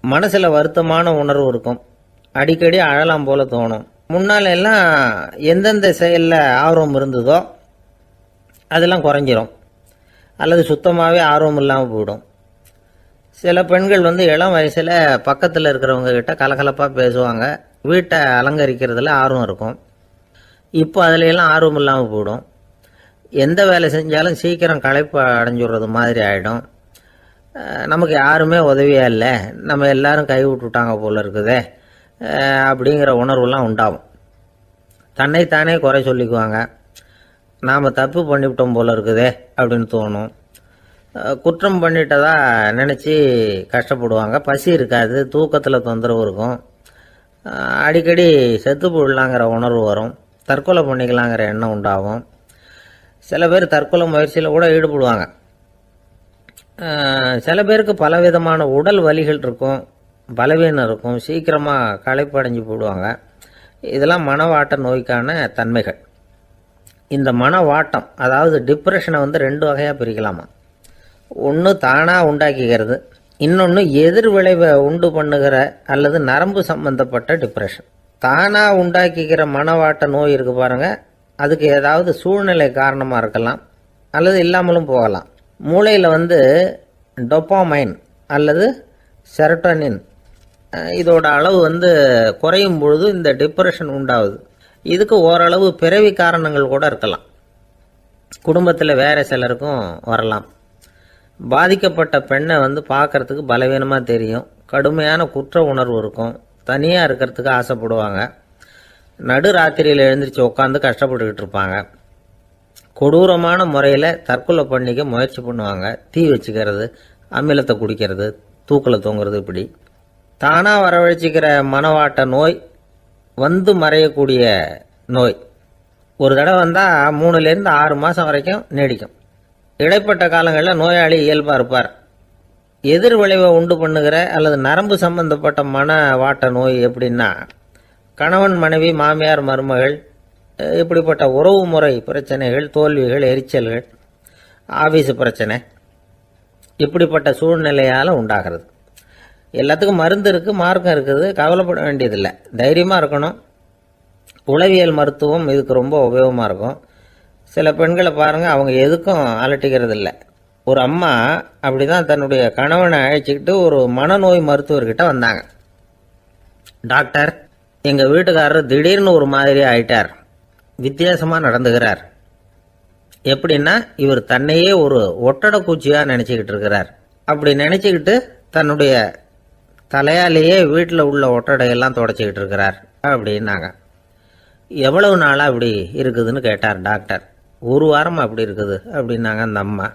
மனசில் வருத்தமான உணர்வு இருக்கும், அடிக்கடி அழலாம் போல தோணும். முன்னால எல்லாம் எந்தெந்த செயலில் ஆர்வம் இருந்ததோ அதெல்லாம் குறைஞ்சிரும், அல்லது சுத்தமாகவே ஆர்வம் இல்லாமல் போயிடும். சில பெண்கள் இளம் வயசில் பக்கத்தில் இருக்கிறவங்க கிட்ட கலகலப்பாக பேசுவாங்க, வீட்டை அலங்கரிக்கிறதுல ஆர்வம் இருக்கும். இப்போ அதில் எல்லாம் ஆர்வம் இல்லாமல் போயிடும். எந்த வேலை செஞ்சாலும் சீக்கிரம் களைப்பு அடைஞ்சுடுறது மாதிரி ஆகிடும். நமக்கு யாருமே உதவியாக இல்லை, நம்ம எல்லாரும் கை விட்டுட்டாங்க போல இருக்குதே அப்படிங்கிற உணர்வுலாம் உண்டாகும். தன்னைத்தானே குறை சொல்லிக்குவாங்க, நாம் தப்பு பண்ணிவிட்டோம் போல இருக்குதே அப்படின்னு தோணும். குற்றம் பண்ணிட்டதா நினச்சி கஷ்டப்படுவாங்க. பசி இருக்காது, தூக்கத்தில் தொந்தரவு இருக்கும், அடிக்கடி செத்து போடலாங்கிற உணர்வு வரும், தற்கொலை பண்ணிக்கலாங்கிற எண்ணம் உண்டாகும். சில பேர் தற்கொலை முயற்சியில் கூட ஈடுபடுவாங்க. சில பேருக்கு பலவிதமான உடல் வலிகள் இருக்கும், பலவீனம் இருக்கும், சீக்கிரமாக களைப்படைஞ்சு போடுவாங்க. இதெல்லாம் மனவாட்ட நோய்க்கான தன்மைகள். இந்த மனவாட்டம், அதாவது டிப்ரெஷனை 2 வகையாக பிரிக்கலாமா. ஒன்று தானாக உண்டாக்கிக்கிறது, இன்னொன்று எதிர் விளைவை உண்டு பண்ணுகிற அல்லது நரம்பு சம்பந்தப்பட்ட டிப்ரெஷன். தானாக உண்டாக்கிக்கிற மனவாட்ட நோய் இருக்கு பாருங்க, அதுக்கு ஏதாவது சூழ்நிலை காரணமாக இருக்கலாம், அல்லது இல்லாமலும் போகலாம். மூளையில் டொப்பாமைன் அல்லது செரட்டோனின் இதோட அளவு குறையும் பொழுது இந்த டிப்ரெஷன் உண்டாகுது. இதுக்கு ஓரளவு பிறவி காரணங்கள் கூட இருக்கலாம், குடும்பத்தில் வேற சிலருக்கும் வரலாம். பாதிக்கப்பட்ட பெண்ணை பார்க்கறதுக்கு பலவீனமாக தெரியும், கடுமையான குற்ற உணர்வு இருக்கும், தனியாக இருக்கிறதுக்கு ஆசைப்படுவாங்க, நடு ராத்திரியில் எழுந்திரிச்சு உட்காந்து கஷ்டப்பட்டுக்கிட்டு இருப்பாங்க, கொடூரமான முறையில் தற்கொலை பண்ணிக்க முயற்சி பண்ணுவாங்க, தீ வச்சுக்கிறது, அமிலத்தை குடிக்கிறது, தூக்கில் தொங்குறது. இப்படி தானாக வரவழைச்சிக்கிற மனவாட்ட நோய் மறையக்கூடிய நோய். ஒரு தடவை வந்தால் 3லேருந்து 6 மாதம் வரைக்கும் நீடிக்கும். இடைப்பட்ட காலங்களில் நோயாளி இயல்பாக இருப்பார். எதிர் விளைவை உண்டு பண்ணுகிற அல்லது நரம்பு சம்பந்தப்பட்ட மனவாட்ட நோய் எப்படின்னா, கணவன் மனைவி, மாமியார் மருமகள், இப்படிப்பட்ட உறவு முறை பிரச்சனைகள், தோல்விகள், எரிச்சல்கள், ஆபீஸ் பிரச்சனை, இப்படிப்பட்ட சூழ்நிலையால் உண்டாகிறது. எல்லாத்துக்கும் மருந்து இருக்குது, மார்க்கம் இருக்குது, கவலைப்பட வேண்டியதில்லை, தைரியமாக இருக்கணும். உளவியல் மருத்துவம் இதுக்கு ரொம்ப உபயோகமாக இருக்கும். சில பெண்களை பாருங்கள், அவங்க எதுக்கும் அலட்டிக்கிறது இல்லை. ஒரு அம்மா அப்படி தான் தன்னுடைய கணவனை அழைச்சிக்கிட்டு ஒரு மனநோய் மருத்துவர்கிட்ட வந்தாங்க. டாக்டர், எங்கள் வீட்டுக்காரர் திடீர்னு ஒரு மாதிரி ஆயிட்டார், வித்தியாசமாக நடந்துகிறார். எப்படின்னா, இவர் தன்னையே ஒரு ஒட்டடை பூச்சியாக நினச்சிக்கிட்டு இருக்கிறார். அப்படி நினச்சிக்கிட்டு தன்னுடைய தலையாலேயே வீட்டில் உள்ள ஒட்டடையெல்லாம் தொடச்சிக்கிட்டு இருக்கிறார் அப்படின்னாங்க. எவ்வளவு நாளாக அப்படி இருக்குதுன்னு கேட்டார் டாக்டர். 1 வாரமாக அப்படி இருக்குது அப்படின்னாங்க அந்த அம்மா.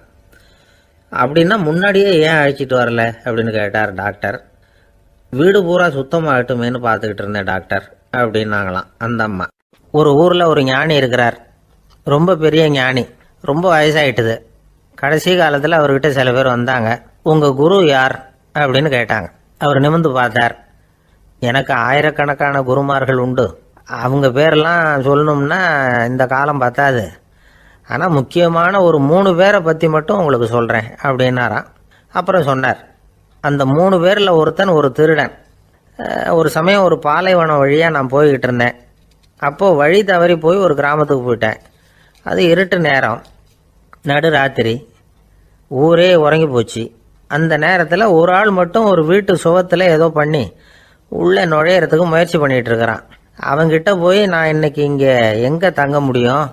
அப்படின்னா முன்னாடியே ஏன் அழைச்சிட்டு வரல அப்படின்னு கேட்டார் டாக்டர். வீடு பூரா சுத்தமாகட்டுமேனு பார்த்துக்கிட்டு இருந்தேன் டாக்டர் அப்படின்னாங்களாம் அந்த அம்மா. ஒரு ஊரில் ஒரு ஞானி இருக்கிறார், ரொம்ப பெரிய ஞானி, ரொம்ப வயசாயிட்டுது. கடைசி காலத்தில் அவர்கிட்ட சில பேர் வந்தாங்க. உங்கள் குரு யார் அப்படின்னு கேட்டாங்க. அவர் நிமிர்ந்து பார்த்தார். எனக்கு ஆயிரக்கணக்கான குருமார்கள் உண்டு, அவங்க பேரெல்லாம் சொல்லணும்னா இந்த காலம் பத்தாது, ஆனால் முக்கியமான ஒரு 3 பேரை பற்றி மட்டும் உங்களுக்கு சொல்கிறேன் அப்படின்னாராம். அப்புறம் சொன்னார், அந்த 3 பேரில் ஒருத்தன் ஒரு திருடன். ஒரு சமயம் ஒரு பாலைவனம் வழியாக நான் போய்கிட்டு இருந்தேன். அப்போது வழி தவறி போய் ஒரு கிராமத்துக்கு போயிட்டேன். அது இருட்டு நேரம், நடுராத்திரி, ஊரே உறங்கி போச்சு. அந்த நேரத்தில் ஒரு ஆள் மட்டும் ஒரு வீட்டு சுவத்தில் ஏதோ பண்ணி உள்ளே நுழையிறதுக்கு முயற்சி பண்ணிகிட்டு இருக்கிறான். அவங்கிட்ட போய் நான் இன்னைக்கு இங்கே எங்கே தங்க முடியும்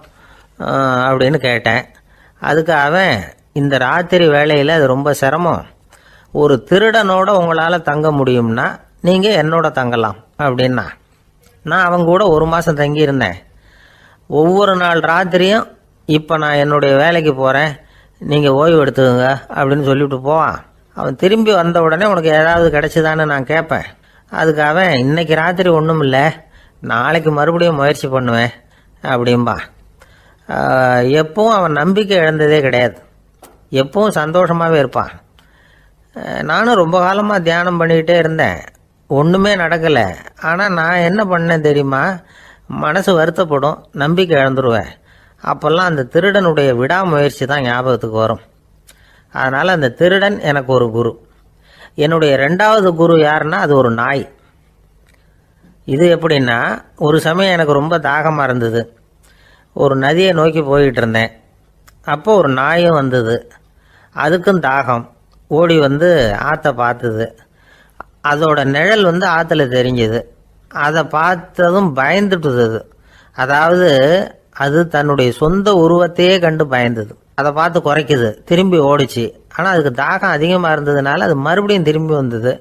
அப்படின்னு கேட்டேன். அதுக்கு அவன், இந்த ராத்திரி வேளையில் அது ரொம்ப சிரமம், ஒரு திருடனோட உங்களால் தங்க முடியும்னா நீங்கள் என்னோட தங்கலாம் அப்படின்னா. நான் அவங்க கூட 1 மாதம் தங்கியிருந்தேன். ஒவ்வொரு நாள் ராத்திரியும் இப்போ நான் என்னுடைய வேலைக்கு போகிறேன், நீங்கள் ஓய்வு எடுத்துக்கோங்க அப்படின்னு சொல்லிவிட்டு போவான். அவன் திரும்பி வந்த உடனே உனக்கு ஏதாவது கிடைச்சிதான்னு நான் கேட்பேன். அதுக்கு அவன், இன்னைக்கு ராத்திரி ஒன்றும் இல்லை, நாளைக்கு மறுபடியும் முயற்சி பண்ணுவேன் அப்படின்பா. எப்பவும் அவன் நம்பிக்கை இழந்ததே கிடையாது, எப்பவும் சந்தோஷமாகவே இருப்பான். நானும் ரொம்ப காலமாக தியானம் பண்ணிக்கிட்டே இருந்தேன், ஒன்றுமே நடக்கலை. ஆனால் நான் என்ன பண்ணேன் தெரியுமா, மனசு வருத்தப்படும், நம்பிக்கை இழந்துருவேன். அப்போல்லாம் அந்த திருடனுடைய விடாமுயற்சி தான் ஞாபகத்துக்கு வரும். அதனால் அந்த திருடன் எனக்கு ஒரு குரு. என்னுடைய 2வது குரு யாருன்னா அது ஒரு நாய். இது எப்படின்னா, ஒரு சமயம் எனக்கு ரொம்ப தாகமாக இருந்தது. ஒரு நதியை நோக்கி போயிட்டு இருந்தேன். அப்போ ஒரு நாயும் வந்தது, அதுக்கும் தாகம். ஓடி வந்து ஆற்றை பார்த்தது. அதோட நிழல் வந்து ஆற்றுல தெரிஞ்சது. அதை பார்த்ததும் பயந்துட்டுது. அதாவது அது தன்னுடைய சொந்த உருவத்தையே கண்டு பயந்தது. அதை பார்த்து குறைக்குது, திரும்பி ஓடிச்சு. ஆனால் அதுக்கு தாகம் அதிகமாக இருந்ததுனால அது மறுபடியும் திரும்பி வந்தது.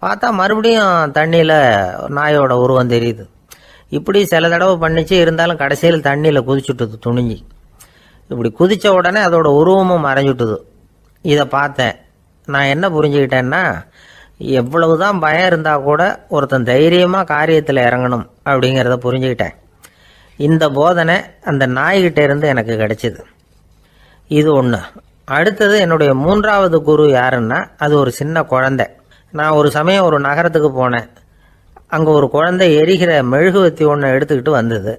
பார்த்தா மறுபடியும் தண்ணியில் நாயோட உருவம் தெரியுது. இப்படி சில தடவை பண்ணிச்சு. இருந்தாலும் கடைசியில் தண்ணியில் குதிச்சுட்டுது துணிஞ்சி. இப்படி குதித்த உடனே அதோட உருவமும் மறைஞ்சுட்டுது. இதை பார்த்தேன். நான் என்ன புரிஞ்சுக்கிட்டேன்னா, எவ்வளவு தான் பயம் இருந்தால் கூட ஒருத்தன் தைரியமாக காரியத்தில் இறங்கணும் அப்படிங்கிறத புரிஞ்சுக்கிட்டேன். இந்த போதனை அந்த நாய்கிட்ட இருந்து எனக்கு கிடைச்சிது. இது ஒன்று. அடுத்தது என்னுடைய 3வது குரு யாருன்னா அது ஒரு சின்ன குழந்தை. நான் ஒரு சமயம் ஒரு நகரத்துக்கு போனேன். அங்கே ஒரு குழந்தை எரிகிற மெழுகுவத்தி ஒன்று எடுத்துக்கிட்டு வந்தது.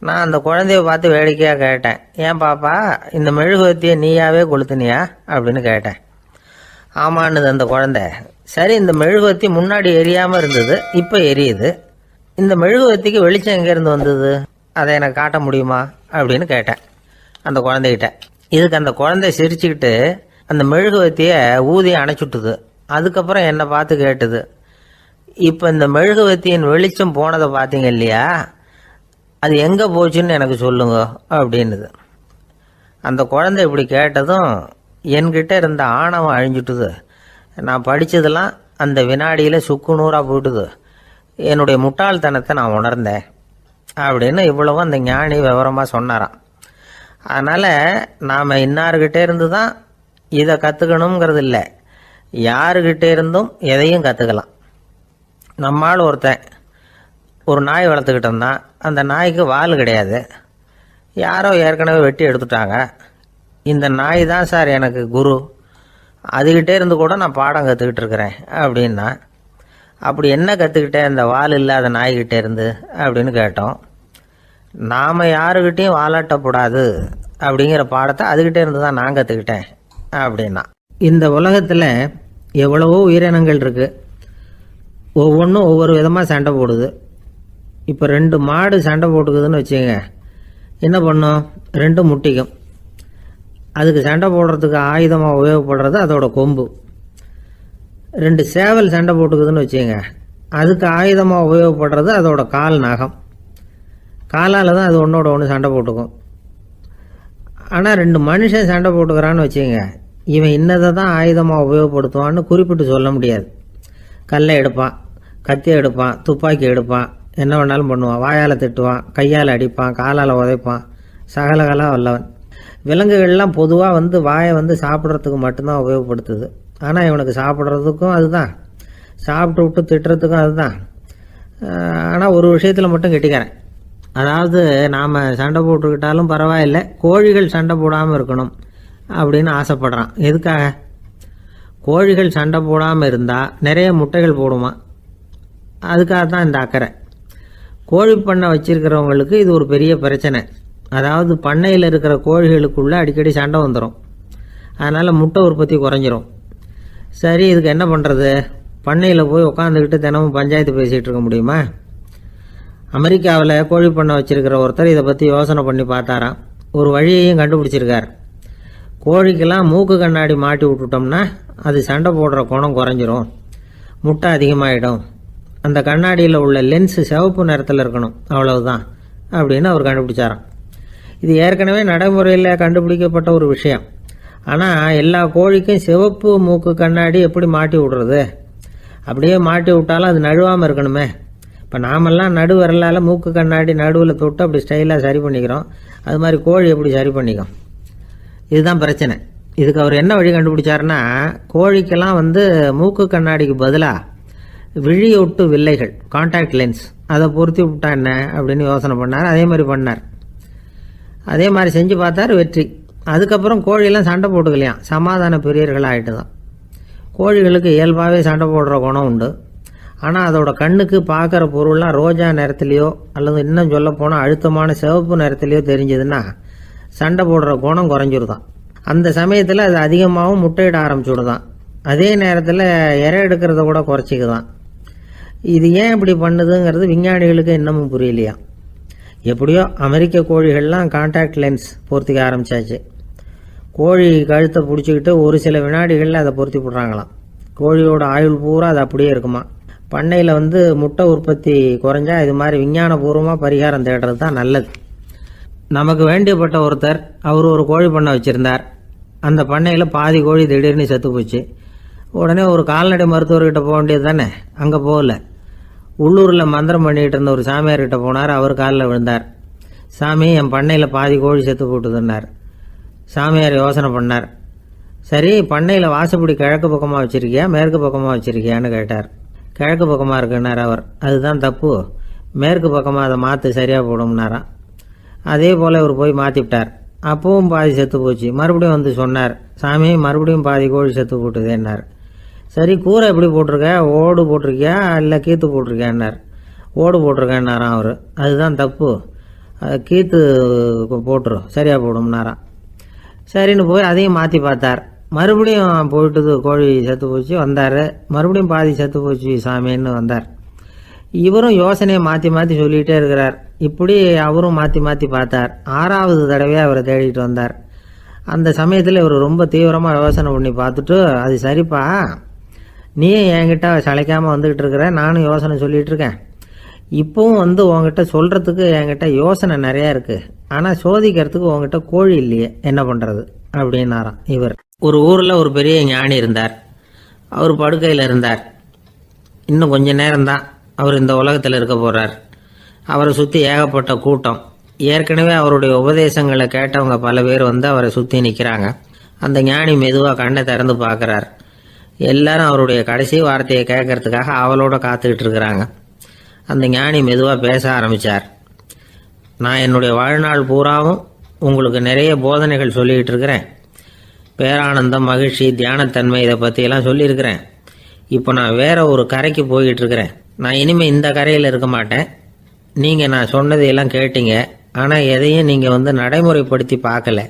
நான் அந்த குழந்தைய பார்த்து வேடிக்கையாக கேட்டேன், ஏன் பாப்பா இந்த மெழுகுவத்தியை நீயாவே கொளுத்துனியா அப்படின்னு கேட்டேன். ஆமான்னுது அந்த குழந்தை. சரி, இந்த மெழுகுவத்தி முன்னாடி எரியாமல் இருந்தது, இப்போ எரியுது. இந்த மெழுகுவத்திக்கு வெளிச்சம் எங்கேருந்து வந்தது, அதை எனக்கு காட்ட முடியுமா அப்படின்னு கேட்டேன் அந்த குழந்தைகிட்ட. இதுக்கு அந்த குழந்தை சிரிச்சுக்கிட்டு அந்த மெழுகுவத்தியை ஊதி அணைச்சுட்டுது. அதுக்கப்புறம் என்னை பார்த்து கேட்டுது, இப்போ இந்த மெழுகுவத்தியின் வெளிச்சம் போனதை பார்த்தீங்க இல்லையா, அது எங்கே போச்சுன்னு எனக்கு சொல்லுங்க அப்படின்னுது. அந்த குழந்தை இப்படி கேட்டதும் என்கிட்ட இருந்த ஆணவம் அழிஞ்சுட்டுது. நான் படித்ததெல்லாம் அந்த வினாடியில் சுக்கு நூறாக போயிட்டுது. என்னுடைய முட்டாள்தனத்தை நான் உணர்ந்தேன் அப்படின்னு இவ்வளவும் அந்த ஞானி விவரமாக சொன்னாராம். அதனால் நாம் இன்னார்கிட்டே இருந்து தான் இதை கற்றுக்கணுங்கிறது இல்லை, யாருக்கிட்டே இருந்தும் எதையும் கற்றுக்கலாம். நம்மால் ஒருத்தன் ஒரு நாய் வளர்த்துக்கிட்டு இருந்தான். அந்த நாய்க்கு வால் கிடையாது, யாரோ ஏற்கனவே வெட்டி எடுத்துட்டாங்க. இந்த நாய் தான் சார் எனக்கு குரு, அதுகிட்டே இருந்து கூட நான் பாடம் கற்றுக்கிட்டு இருக்கிறேன் அப்படின்னா. அப்படி என்ன கற்றுக்கிட்டேன் இந்த வால் இல்லாத நாய்கிட்டே இருந்து அப்படின்னு கேட்டோம். நாம் யாருக்கிட்டையும் வாலாட்டக்கூடாது அப்படிங்கிற பாடத்தை அதுகிட்டே இருந்து தான் நான் கற்றுக்கிட்டேன் அப்படின்னா. இந்த உலகத்தில் எவ்வளவோ உயிரினங்கள் இருக்குது, ஒவ்வொன்றும் ஒவ்வொரு விதமாக சண்டை போடுது. இப்போ 2 மாடு சண்டை போட்டுக்குதுன்னு வச்சுங்க, என்ன பண்ணும், 2 முட்டிக்கும். அதுக்கு சண்டை போடுறதுக்கு ஆயுதமாக உபயோகப்படுறது அதோட கொம்பு. 2 சேவல் சண்டை போட்டுக்குதுன்னு வச்சுங்க, அதுக்கு ஆயுதமாக உபயோகப்படுறது அதோட கால் நகம். காலால் தான் அது ஒன்றோட ஒன்று சண்டை போட்டுக்கும். ஆனால் 2 மனுஷன் சண்டை போட்டுக்கிறான்னு வச்சுங்க, இவன் இன்னதை தான் ஆயுதமாக உபயோகப்படுத்துவான்னு குறிப்பிட்டு சொல்ல முடியாது. கல்லை எடுப்பான், கத்தி எடுப்பான், துப்பாக்கி எடுப்பான், என்ன வேணாலும் பண்ணுவான். வாயால் திட்டுவான், கையால் அடிப்பான், காலால் உதைப்பான், சகலகலா வல்லவன். விலங்குகள்லாம் பொதுவாக வாயை சாப்பிட்றதுக்கு மட்டும்தான் உபயோகப்படுத்துது. ஆனால் இவனுக்கு சாப்பிட்றதுக்கும் அதுதான், சாப்பிட்டு விட்டு திட்டுறதுக்கும் அதுதான். ஆனால் ஒரு விஷயத்தில் மட்டும் கெட்டிக்கிறேன். அதாவது நாம் சண்டை போட்டுக்கிட்டாலும் பரவாயில்லை, கோழிகள் சண்டை போடாமல் இருக்கணும் அப்படின்னு ஆசைப்படுறான். எதுக்காக? கோழிகள் சண்டை போடாமல் இருந்தால் நிறைய முட்டைகள் போடுமா, அதுக்காக தான் இந்த அக்கறை. கோழி பண்ணை வச்சிருக்கிறவங்களுக்கு இது ஒரு பெரிய பிரச்சனை. அதாவது பண்ணையில் இருக்கிற கோழிகளுக்குள்ளே அடிக்கடி சண்டை வந்துடும், அதனால் முட்டை உற்பத்தி குறைஞ்சிரும். சரி, இதுக்கு என்ன பண்ணுறது? பண்ணையில் போய் உட்காந்துக்கிட்டு தினமும் பஞ்சாயத்து பேசிகிட்டு இருக்க முடியுமா? அமெரிக்காவில் கோழி பண்ணை வச்சிருக்கிற ஒருத்தர் இதை பற்றி யோசனை பண்ணி பார்த்தாராம். ஒரு வழியையும் கண்டுபிடிச்சிருக்கார். கோழிக்கெல்லாம் மூக்கு கண்ணாடி மாட்டி விட்டுட்டோம்னா அது சண்டை போடுற குணம் குறைஞ்சிரும், முட்டை அதிகமாகிடும். அந்த கண்ணாடியில் உள்ள லென்ஸு சிவப்பு நிறத்தில் இருக்கணும், அவ்வளவுதான் அப்படின்னு அவர் கண்டுபிடிச்சாராம். இது ஏற்கனவே நடைமுறையில் கண்டுபிடிக்கப்பட்ட ஒரு விஷயம். ஆனால் எல்லா கோழிக்கும் சிவப்பு மூக்கு கண்ணாடி எப்படி மாட்டி விடுறது? அப்படியே மாட்டி விட்டாலும் அது நழுவாமல் இருக்கணுமே. இப்போ நாமெல்லாம் நடு வரலால் மூக்கு கண்ணாடி நடுவில் தொட்டு அப்படி ஸ்டைலாக சரி பண்ணிக்கிறோம். அது மாதிரி கோழி எப்படி சரி பண்ணிக்கும்? இதுதான் பிரச்சனை. இதுக்கு அவர் என்ன வழி கண்டுபிடிச்சாருன்னா, கோழிக்கெல்லாம் மூக்கு கண்ணாடிக்கு பதிலாக விழியொட்டு வில்லைகள், கான்டாக்ட் லென்ஸ், அதை பொருத்தி விட்டா என்ன அப்படின்னு யோசனை பண்ணார். அதே மாதிரி பண்ணார். அதே மாதிரி செஞ்சு பார்த்தார், வெற்றி. அதுக்கப்புறம் கோழியெல்லாம் சண்டை போட்டுக்கலையாம், சமாதான பிரியர்கள் ஆகிட்டு தான். கோழிகளுக்கு இயல்பாகவே சண்டை போடுற குணம் உண்டு. ஆனால் அதோட கண்ணுக்கு பார்க்குற பொருள்லாம் ரோஜா நிறத்துலையோ அல்லது இன்னும் சொல்ல போனால் அழுத்தமான சிவப்பு நிறத்துலையோ தெரிஞ்சதுன்னா சண்டை போடுற குணம் குறைஞ்சிருதான். அந்த சமயத்தில் அது அதிகமாகவும் முட்டையிட ஆரம்பிச்சுடுதான். அதே நேரத்தில் இறை எடுக்கிறத கூட குறைச்சிக்குதான். இது ஏன் இப்படி பண்ணுதுங்கிறது விஞ்ஞானிகளுக்கு இன்னமும் புரியலையா. எப்படியோ அமெரிக்க கோழிகள்லாம் கான்டாக்ட் லென்ஸ் பொருத்திக்க ஆரம்பித்தாச்சு. கோழி கழுத்தை பிடிச்சிக்கிட்டு ஒரு சில வினாடிகளில் அதை பொருத்தி விட்றாங்களாம். கோழியோட ஆயுள் பூரா அது அப்படியே இருக்குமா. பண்ணையில் முட்டை உற்பத்தி குறைஞ்சா இது மாதிரி விஞ்ஞானபூர்வமாக பரிகாரம் தேடுறது தான் நல்லது. நமக்கு வேண்டியப்பட்ட ஒருத்தர், அவர் ஒரு கோழி பண்ணை வச்சுருந்தார். அந்த பண்ணையில் பாதி கோழி திடீர்னு செத்து போச்சு. உடனே ஒரு கால்நடை மருத்துவர்கிட்ட போக வேண்டியது தானே. அங்கே போகல. உள்ளூரில் மந்திரம் பண்ணிகிட்டு இருந்த ஒரு சாமியார்கிட்ட போனார். அவர் காலில் விழுந்தார். சாமி, என் பண்ணையில் பாதி கோழி செத்து போட்டுதுன்னார். சாமியார் யோசனை பண்ணார். சரி, பண்ணையில் வாசப்படி கிழக்கு பக்கமாக வச்சுருக்கியா மேற்கு பக்கமாக வச்சுருக்கியான்னு கேட்டார். கிழக்கு பக்கமாக இருக்குன்னார் அவர். அதுதான் தப்பு, மேற்கு பக்கமாக அதை மாற்று சரியாக போடும்னாராம். அதே போல் இவர் போய் மாற்றிவிட்டார். அப்பவும் பாதி செத்து போச்சு. மறுபடியும் சொன்னார், சாமி மறுபடியும் பாதி கோழி செத்து போட்டுதேன்னார். சரி, கூரை எப்படி போட்டிருக்க, ஓடு போட்டிருக்கியா இல்லை கீத்து போட்டிருக்கியான்னார். ஓடு போட்டிருக்கேன்னாராம் அவர். அதுதான் தப்பு, கீத்து போட்டுரும் சரியாக போடும்னாராம். சரின்னு போய் அதையும் மாற்றி பார்த்தார். மறுபடியும் போயிட்டுது, கோழி செத்து போச்சு. வந்தார், மறுபடியும் பாதி செத்து போச்சு சாமின்னு வந்தார். இவரும் யோசனையை மாற்றி மாற்றி சொல்லிகிட்டே இருக்கிறார். இப்படி அவரும் மாற்றி மாற்றி பார்த்தார். 6வது தடவையாக அவரை தேடிட்டு வந்தார். அந்த சமயத்தில் இவர் ரொம்ப தீவிரமாக யோசனை பண்ணி பார்த்துட்டு, அது சரிப்பா, நீ என்கிட்ட சளைக்காமல் வந்துக்கிட்டு இருக்கிற, நானும் யோசனை சொல்லிகிட்டு இருக்கேன். இப்போவும் உங்ககிட்ட சொல்கிறதுக்கு என்கிட்ட யோசனை நிறையா இருக்குது. ஆனால் சோதிக்கிறதுக்கு உங்ககிட்ட கோழி இல்லையே, என்ன பண்ணுறது அப்படின்னாராம் இவர். ஒரு ஊரில் ஒரு பெரிய ஞானி இருந்தார். அவர் படுக்கையில் இருந்தார். இன்னும் கொஞ்ச நேரம்தான் அவர் இந்த உலகத்தில் இருக்க போகிறார். அவரை சுற்றி ஏகப்பட்ட கூட்டம். ஏற்கனவே அவருடைய உபதேசங்களை கேட்டவங்க பல பேர் அவரை சுற்றி நிற்கிறாங்க. அந்த ஞானி மெதுவாக கண்ணை திறந்து பார்க்குறார். எல்லாரும் அவருடைய கடைசி வார்த்தையை கேட்கறதுக்காக அவளோட காத்துக்கிட்டு இருக்கிறாங்க. அந்த ஞானி மெதுவாக பேச ஆரம்பித்தார். நான் என்னுடைய வாழ்நாள் பூராவும் உங்களுக்கு நிறைய போதனைகள் சொல்லிக்கிட்டு இருக்கிறேன். பேரானந்தம், மகிழ்ச்சி, தியானத்தன்மை, இதை பற்றியெல்லாம் சொல்லியிருக்கிறேன். இப்போ நான் வேற ஒரு கரைக்கு போய்கிட்டு இருக்கிறேன். நான் இனிமேல் இந்த கரையில் இருக்க மாட்டேன். நீங்கள் நான் சொன்னதையெல்லாம் கேட்டீங்க, ஆனால் எதையும் நீங்கள் நடைமுறைப்படுத்தி பார்க்கல.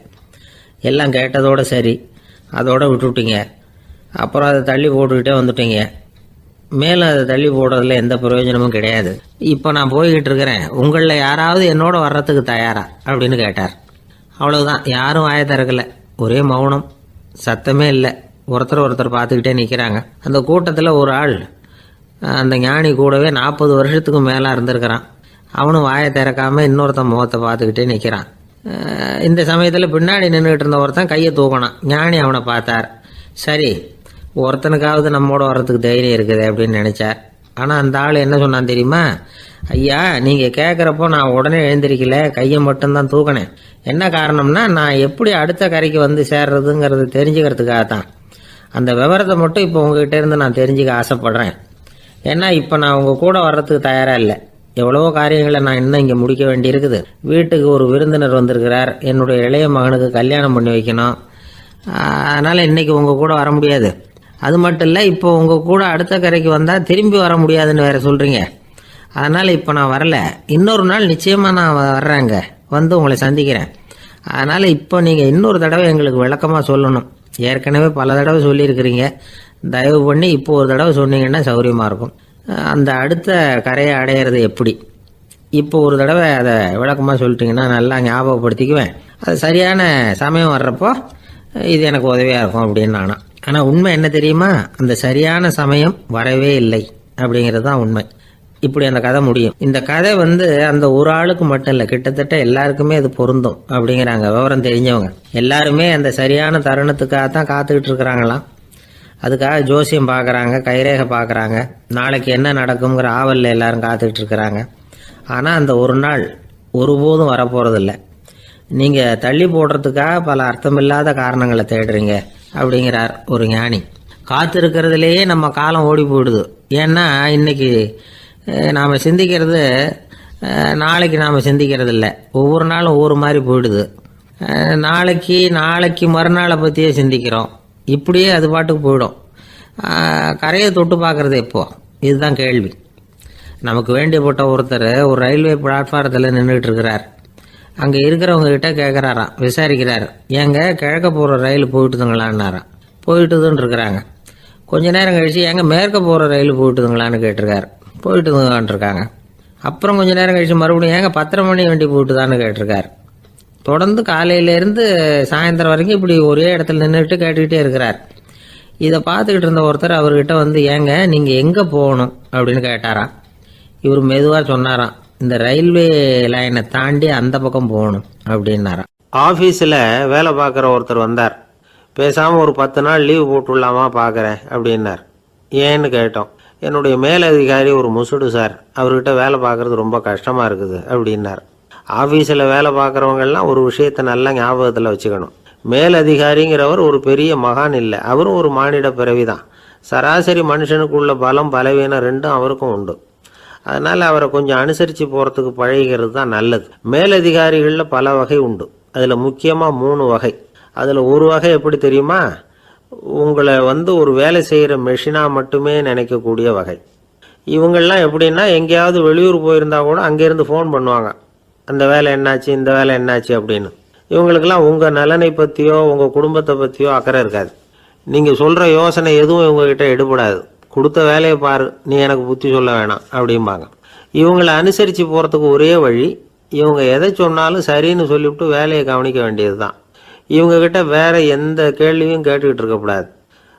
எல்லாம் கேட்டதோடு சரி, அதோடு விட்டுவிட்டீங்க. அப்புறம் அதை தள்ளி போட்டுக்கிட்டே வந்துட்டீங்க. மேலும் அதை தள்ளி போடுறதுல எந்த பிரயோஜனமும் கிடையாது. இப்போ நான் போய்கிட்டு இருக்கிறேன். உங்களில் யாராவது என்னோட வர்றதுக்கு தயாரா அப்படின்னு கேட்டார். அவ்வளவுதான், யாரும் வாயை திறக்கலை. ஒரே மௌனம், சத்தமே இல்லை. ஒருத்தர் பார்த்துக்கிட்டே நிற்கிறாங்க. அந்த கூட்டத்தில் ஒரு ஆள் அந்த ஞானி கூடவே 40 வருஷத்துக்கு மேலே இருந்திருக்கிறான். அவனும் வாயை திறக்காமல் இன்னொருத்தன் முகத்தை பார்த்துக்கிட்டே நிற்கிறான். இந்த சமயத்தில் பின்னாடி நின்றுக்கிட்டு இருந்த ஒருத்தன் கையை தூக்கினான். ஞானி அவனை பார்த்தார். சரி, ஒருத்தனுக்காவது நம்மோட வர்றதுக்கு தைரியம் இருக்குது அப்படின்னு நினச்சார். ஆனால் அந்த ஆள் என்ன சொன்னான் தெரியுமா? ஐயா, நீங்கள் கேட்குறப்போ நான் உடனே எழுந்திருக்கல, கையை மட்டும்தான் தூக்கினேன். என்ன காரணம்னா, நான் எப்படி அடுத்த கரைக்கு சேர்றதுங்கிறது தெரிஞ்சுக்கிறதுக்காக தான். அந்த விவரத்தை மட்டும் இப்போ உங்ககிட்ட இருந்து நான் தெரிஞ்சுக்க ஆசைப்படுறேன். ஏன்னா இப்போ நான் உங்கள் கூட வர்றதுக்கு தயாராக இல்லை. எவ்வளவோ காரியங்களை நான் இன்னும் இங்கே முடிக்க வேண்டியிருக்குது. வீட்டுக்கு ஒரு விருந்தினர் வந்திருக்கிறார். என்னுடைய இளைய மகனுக்கு கல்யாணம் பண்ணி வைக்கணும். அதனால் இன்றைக்கி உங்கள் கூட வர முடியாது. அது மட்டும் இல்லை, இப்போ உங்கள் கூட அடுத்த கரைக்கு வந்தால் திரும்பி வர முடியாதுன்னு வேறு சொல்கிறீங்க. அதனால் இப்போ நான் வரல. இன்னொரு நாள் நிச்சயமாக நான் வர்றேங்க, உங்களை சந்திக்கிறேன். அதனால் இப்போ நீங்கள் இன்னொரு தடவை எங்களுக்கு விளக்கமாக சொல்லணும். ஏற்கனவே பல தடவை சொல்லியிருக்கிறீங்க. தயவு பண்ணி இப்போ ஒரு தடவை சொன்னீங்கன்னா சௌகரியமாக இருக்கும். அந்த அடுத்த கரையை அடையிறது எப்படி? இப்போ ஒரு தடவை அதை விளக்கமாக சொல்லிட்டிங்கன்னா நல்லா ஞாபகப்படுத்திக்குவேன். அது சரியான சமயம் வர்றப்போ இது எனக்கு உதவியாக இருக்கும் அப்படின்னு நானா. ஆனால் உண்மை என்ன தெரியுமா, அந்த சரியான சமயம் வரவே இல்லை அப்படிங்கிறது தான் உண்மை. இப்படி அந்த கதை முடியும். இந்த கதை அந்த ஒரு ஆளுக்கு மட்டும் இல்லை, கிட்டத்தட்ட எல்லாருக்குமே அது பொருந்தும் அப்படிங்கிறாங்க விவரம் தெரிஞ்சவங்க. எல்லாருமே அந்த சரியான தருணத்துக்காக தான் காத்துக்கிட்டு இருக்கிறாங்களாம். அதுக்காக ஜோசியம் பார்க்குறாங்க, கைரேகை பார்க்குறாங்க, நாளைக்கு என்ன நடக்குங்கிற ஆவலில் எல்லாரும் காத்துக்கிட்டு இருக்கிறாங்க. ஆனால் அந்த ஒரு நாள் ஒருபோதும் வரப்போகிறதில்ல. நீங்கள் தள்ளி போடுறதுக்காக பல அர்த்தமில்லாத காரணங்களை தேடுறீங்க அப்படிங்கிறார் ஒரு ஞானி. காத்திருக்கிறதுலேயே நம்ம காலம் ஓடி போயிடுது. ஏன்னா இன்னைக்கு நாம் சிந்திக்கிறது நாளைக்கு நாம் சிந்திக்கிறது இல்லை. ஒவ்வொரு நாளும் ஒவ்வொரு மாதிரி போயிடுது. நாளைக்கு மறுநாளை பற்றியே சிந்திக்கிறோம். இப்படியே அது பாட்டுக்கு போயிடும். கரையை தொட்டு பார்க்குறது எப்போ, இதுதான் கேள்வி. நமக்கு வேண்டியப்பட்ட ஒருத்தர் ஒரு ரயில்வே பிளாட்ஃபாரத்தில் நின்றுட்டு இருக்கிறார். அங்கே இருக்கிறவங்க கிட்ட கேட்குறாராம், விசாரிக்கிறார், ஏங்க கிழக்க போகிற ரயில் போயிட்டுதுங்களான்னாராம். போயிட்டுதுன்னு இருக்கிறாங்க. கொஞ்ச நேரம் கழிச்சு ஏங்க மேற்க போகிற ரயில் போயிட்டுதுங்களான்னு கேட்டிருக்காரு. போயிட்டுதுங்களான் இருக்காங்க. அப்புறம் கொஞ்ச நேரம் கழிச்சு மறுபடியும் ஏங்க 10:30 மணி வண்டி போயிட்டுதான்னு கேட்டிருக்காரு. தொடர்ந்து காலையிலேருந்து சாயந்தரம் வரைக்கும் இப்படி ஒரே இடத்துல நின்றுட்டு கேட்டுக்கிட்டே இருக்கிறார். இதை பார்த்துக்கிட்டு இருந்த ஒருத்தர் அவர்கிட்ட ஏங்க நீங்கள் எங்கே போகணும் அப்படின்னு கேட்டாராம். இவர் மெதுவாக சொன்னாராம், இந்த ரயில்வே லைனை தாண்டி அந்த பக்கம் போகணும் அப்படின்னாராம். ஆஃபீஸில் வேலை பார்க்குற ஒருத்தர் வந்தார். பேசாமல் ஒரு 10 நாள் லீவு போட்டுடலாமா பார்க்குறேன் அப்படின்னார். ஏன்னு கேட்டோம். என்னுடைய மேலதிகாரி ஒரு முசுடு சார், அவர்கிட்ட வேலை பார்க்குறது ரொம்ப கஷ்டமாக இருக்குது அப்படின்னார். ஆஃபீஸில் வேலை பார்க்குறவங்கெல்லாம் ஒரு விஷயத்தை நல்லா ஞாபகத்தில் வச்சுக்கணும். மேலதிகாரிங்கிறவர் ஒரு பெரிய மகான் இல்லை, அவரும் ஒரு மானிட பிறவி தான். சராசரி மனுஷனுக்குள்ள பலம் பலவீனம் ரெண்டும் அவருக்கும் உண்டு. அதனால் அவரை கொஞ்சம் அனுசரித்து போகிறதுக்கு பழகிறது தான் நல்லது. மேலதிகாரிகளில் பல வகை உண்டு. அதில் முக்கியமாக 3 வகை. அதில் ஒரு வகை எப்படி தெரியுமா, உங்களை ஒரு வேலை செய்கிற மெஷினாக மட்டுமே நினைக்கக்கூடிய வகை. இவங்கள்லாம் எப்படின்னா, எங்கேயாவது வெளியூர் போயிருந்தா கூட அங்கேருந்து ஃபோன் பண்ணுவாங்க, அந்த வேலை என்னாச்சு, இந்த வேலை என்னாச்சு அப்படின்னு. இவங்களுக்கெல்லாம் உங்கள் நலனை பற்றியோ உங்கள் குடும்பத்தை பற்றியோ அக்கறை இருக்காது. நீங்கள் சொல்கிற யோசனை எதுவும் இவங்ககிட்ட எடுபடாது. கொடுத்த வேலையை பாரு, நீ எனக்கு புத்தி சொல்ல வேணாம் அப்படிம்பாங்க. இவங்களை அனுசரித்து போகிறதுக்கு ஒரே வழி, இவங்க எதை சொன்னாலும் சரின்னு சொல்லிவிட்டு வேலையை கவனிக்க வேண்டியது தான். இவங்ககிட்ட வேற எந்த கேள்வியும் கேட்டுக்கிட்டு இருக்கக்கூடாது.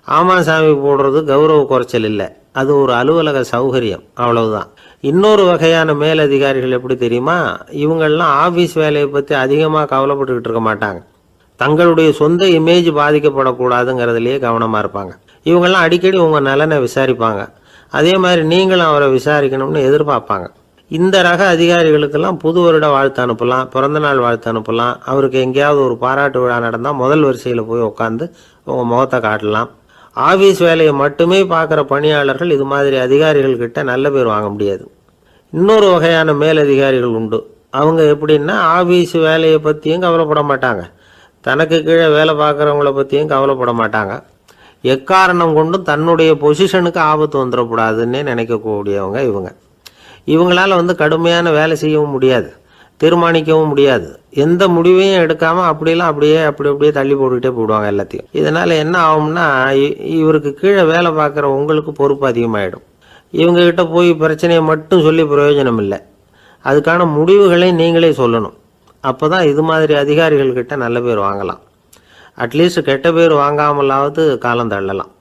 ஆமாம் சாமி போடுறது கௌரவ குறைச்சல் இல்லை, அது ஒரு அலுவலக சௌகரியம், அவ்வளவுதான். இன்னொரு வகையான மேலதிகாரிகள் எப்படி தெரியுமா, இவங்கெல்லாம் ஆஃபீஸ் வேலையை பற்றி அதிகமாக கவலைப்பட்டுக்கிட்டு இருக்க மாட்டாங்க. தங்களுடைய சொந்த இமேஜ் பாதிக்கப்படக்கூடாதுங்கிறதுலையே கவனமாக இருப்பாங்க. இவங்கெல்லாம் அடிக்கடி உங்கள் நலனை விசாரிப்பாங்க. அதே மாதிரி நீங்களும் அவரை விசாரிக்கணும்னு எதிர்பார்ப்பாங்க. இந்த ரக அதிகாரிகளுக்கெல்லாம் புது வருட வாழ்த்து அனுப்பலாம், பிறந்தநாள் வாழ்த்து அனுப்பலாம். அவருக்கு எங்கேயாவது ஒரு பாராட்டு விழா நடந்தால் முதல் வரிசையில் போய் உட்காந்து உங்கள் முகத்தை காட்டலாம். ஆஃபீஸ் வேலையை மட்டுமே பார்க்குற பணியாளர்கள் இது மாதிரி அதிகாரிகள்கிட்ட நல்ல பேர் வாங்க முடியாது. இன்னொரு வகையான மேலதிகாரிகள் உண்டு. அவங்க எப்படின்னா, ஆஃபீஸ் வேலையை பற்றியும் கவலைப்பட மாட்டாங்க, தனக்கு கீழே வேலை பார்க்குறவங்கள பற்றியும் கவலைப்பட மாட்டாங்க. எக்காரணம் கொண்டும் தன்னுடைய பொசிஷனுக்கு ஆபத்து வந்துடக்கூடாதுன்னே நினைக்கக்கூடியவங்க இவங்க. இவங்களால் கடுமையான வேலை செய்யவும் முடியாது, தீர்மானிக்கவும் முடியாது. எந்த முடிவையும் எடுக்காமல் அப்படியே தள்ளி போட்டுக்கிட்டே போடுவாங்க எல்லாத்தையும். இதனால் என்ன ஆகும்னா, இவருக்கு கீழே வேலை பார்க்குற உங்களுக்கு பொறுப்பு அதிகமாகிடும். இவங்ககிட்ட போய் பிரச்சனையை மட்டும் சொல்லி பிரயோஜனம் இல்லை, அதுக்கான முடிவுகளை நீங்களே சொல்லணும். அப்போ தான் இது மாதிரி அதிகாரிகள்கிட்ட நல்ல பேர் வாங்கலாம். அட்லீஸ்ட் கெட்ட பேர் வாங்காமலாவது காலம் தள்ளலாம்.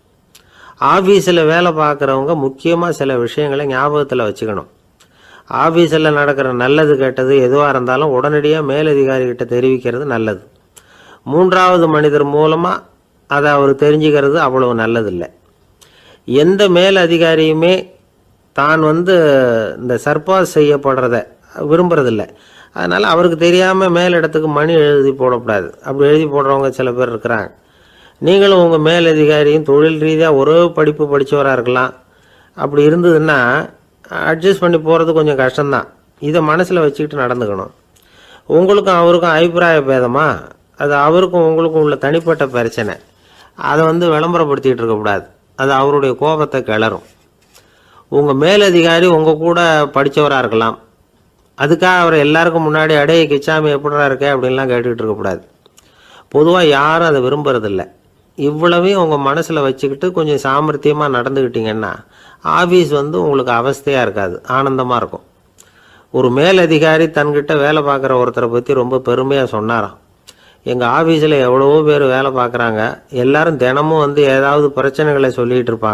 ஆஃபீஸில் வேலை பார்க்குறவங்க முக்கியமாக சில விஷயங்களை ஞாபகத்தில் வச்சுக்கணும். ஆஃபீஸில் நடக்கிற நல்லது கெட்டது எதுவாக இருந்தாலும் உடனடியாக மேலதிகாரிகிட்ட தெரிவிக்கிறது நல்லது. 3வது மனிதர் மூலமாக அதை அவர் தெரிஞ்சுக்கிறது அவ்வளவு நல்லதில்லை. எந்த மேலதிகாரியுமே தான் இந்த சர்பாஸ் செய்யப்படுறத விரும்புறதில்லை. அதனால் அவருக்கு தெரியாமல் மேலிடத்துக்கு மணி எழுதி போடக்கூடாது. அப்படி எழுதி போடுறவங்க சில பேர் இருக்கிறாங்க. நீங்களும் உங்கள் மேலதிகாரியும் தொழில் ரீதியாக ஒரே படிப்பு படித்தவராக இருக்கலாம். அப்படி இருந்ததுன்னா அட்ஜஸ்ட் பண்ணி போகிறது கொஞ்சம் கஷ்டம்தான். இதை மனசில் வச்சுக்கிட்டு நடந்துக்கணும். உங்களுக்கும் அவருக்கும் அபிப்பிராய பேதமா, அது அவருக்கும் உங்களுக்கும் உள்ள தனிப்பட்ட பிரச்சனை. அதை விளம்பரப்படுத்திகிட்டு இருக்கக்கூடாது, அது அவருடைய கோபத்தை கிளறும். உங்கள் மேலதிகாரி உங்கள் கூட படித்தவராக இருக்கலாம், அதுக்காக அவரை எல்லாருக்கும் முன்னாடி அடைய கிச்சாமி எப்படிடா இருக்க அப்படின்லாம் கேட்டுக்கிட்டு இருக்கக்கூடாது. பொதுவாக யாரும் அதை விரும்புறதில்லை. இவ்வளவையும் உங்கள் மனசில் வச்சுக்கிட்டு கொஞ்சம் சாமர்த்தியமாக நடந்துக்கிட்டிங்கன்னா ஆஃபீஸ் உங்களுக்கு அவஸ்தையாக இருக்காது, ஆனந்தமாக இருக்கும். ஒரு மேலதிகாரி தன்கிட்ட வேலை பார்க்குற ஒருத்தரை பற்றி ரொம்ப பெருமையாக சொன்னாராம். எங்கள் ஆஃபீஸில் எவ்வளவோ பேர் வேலை பார்க்குறாங்க, எல்லாரும் தினமும் வந்து ஏதாவது பிரச்சனைகளை சொல்லிகிட்டு இருப்பாங்க.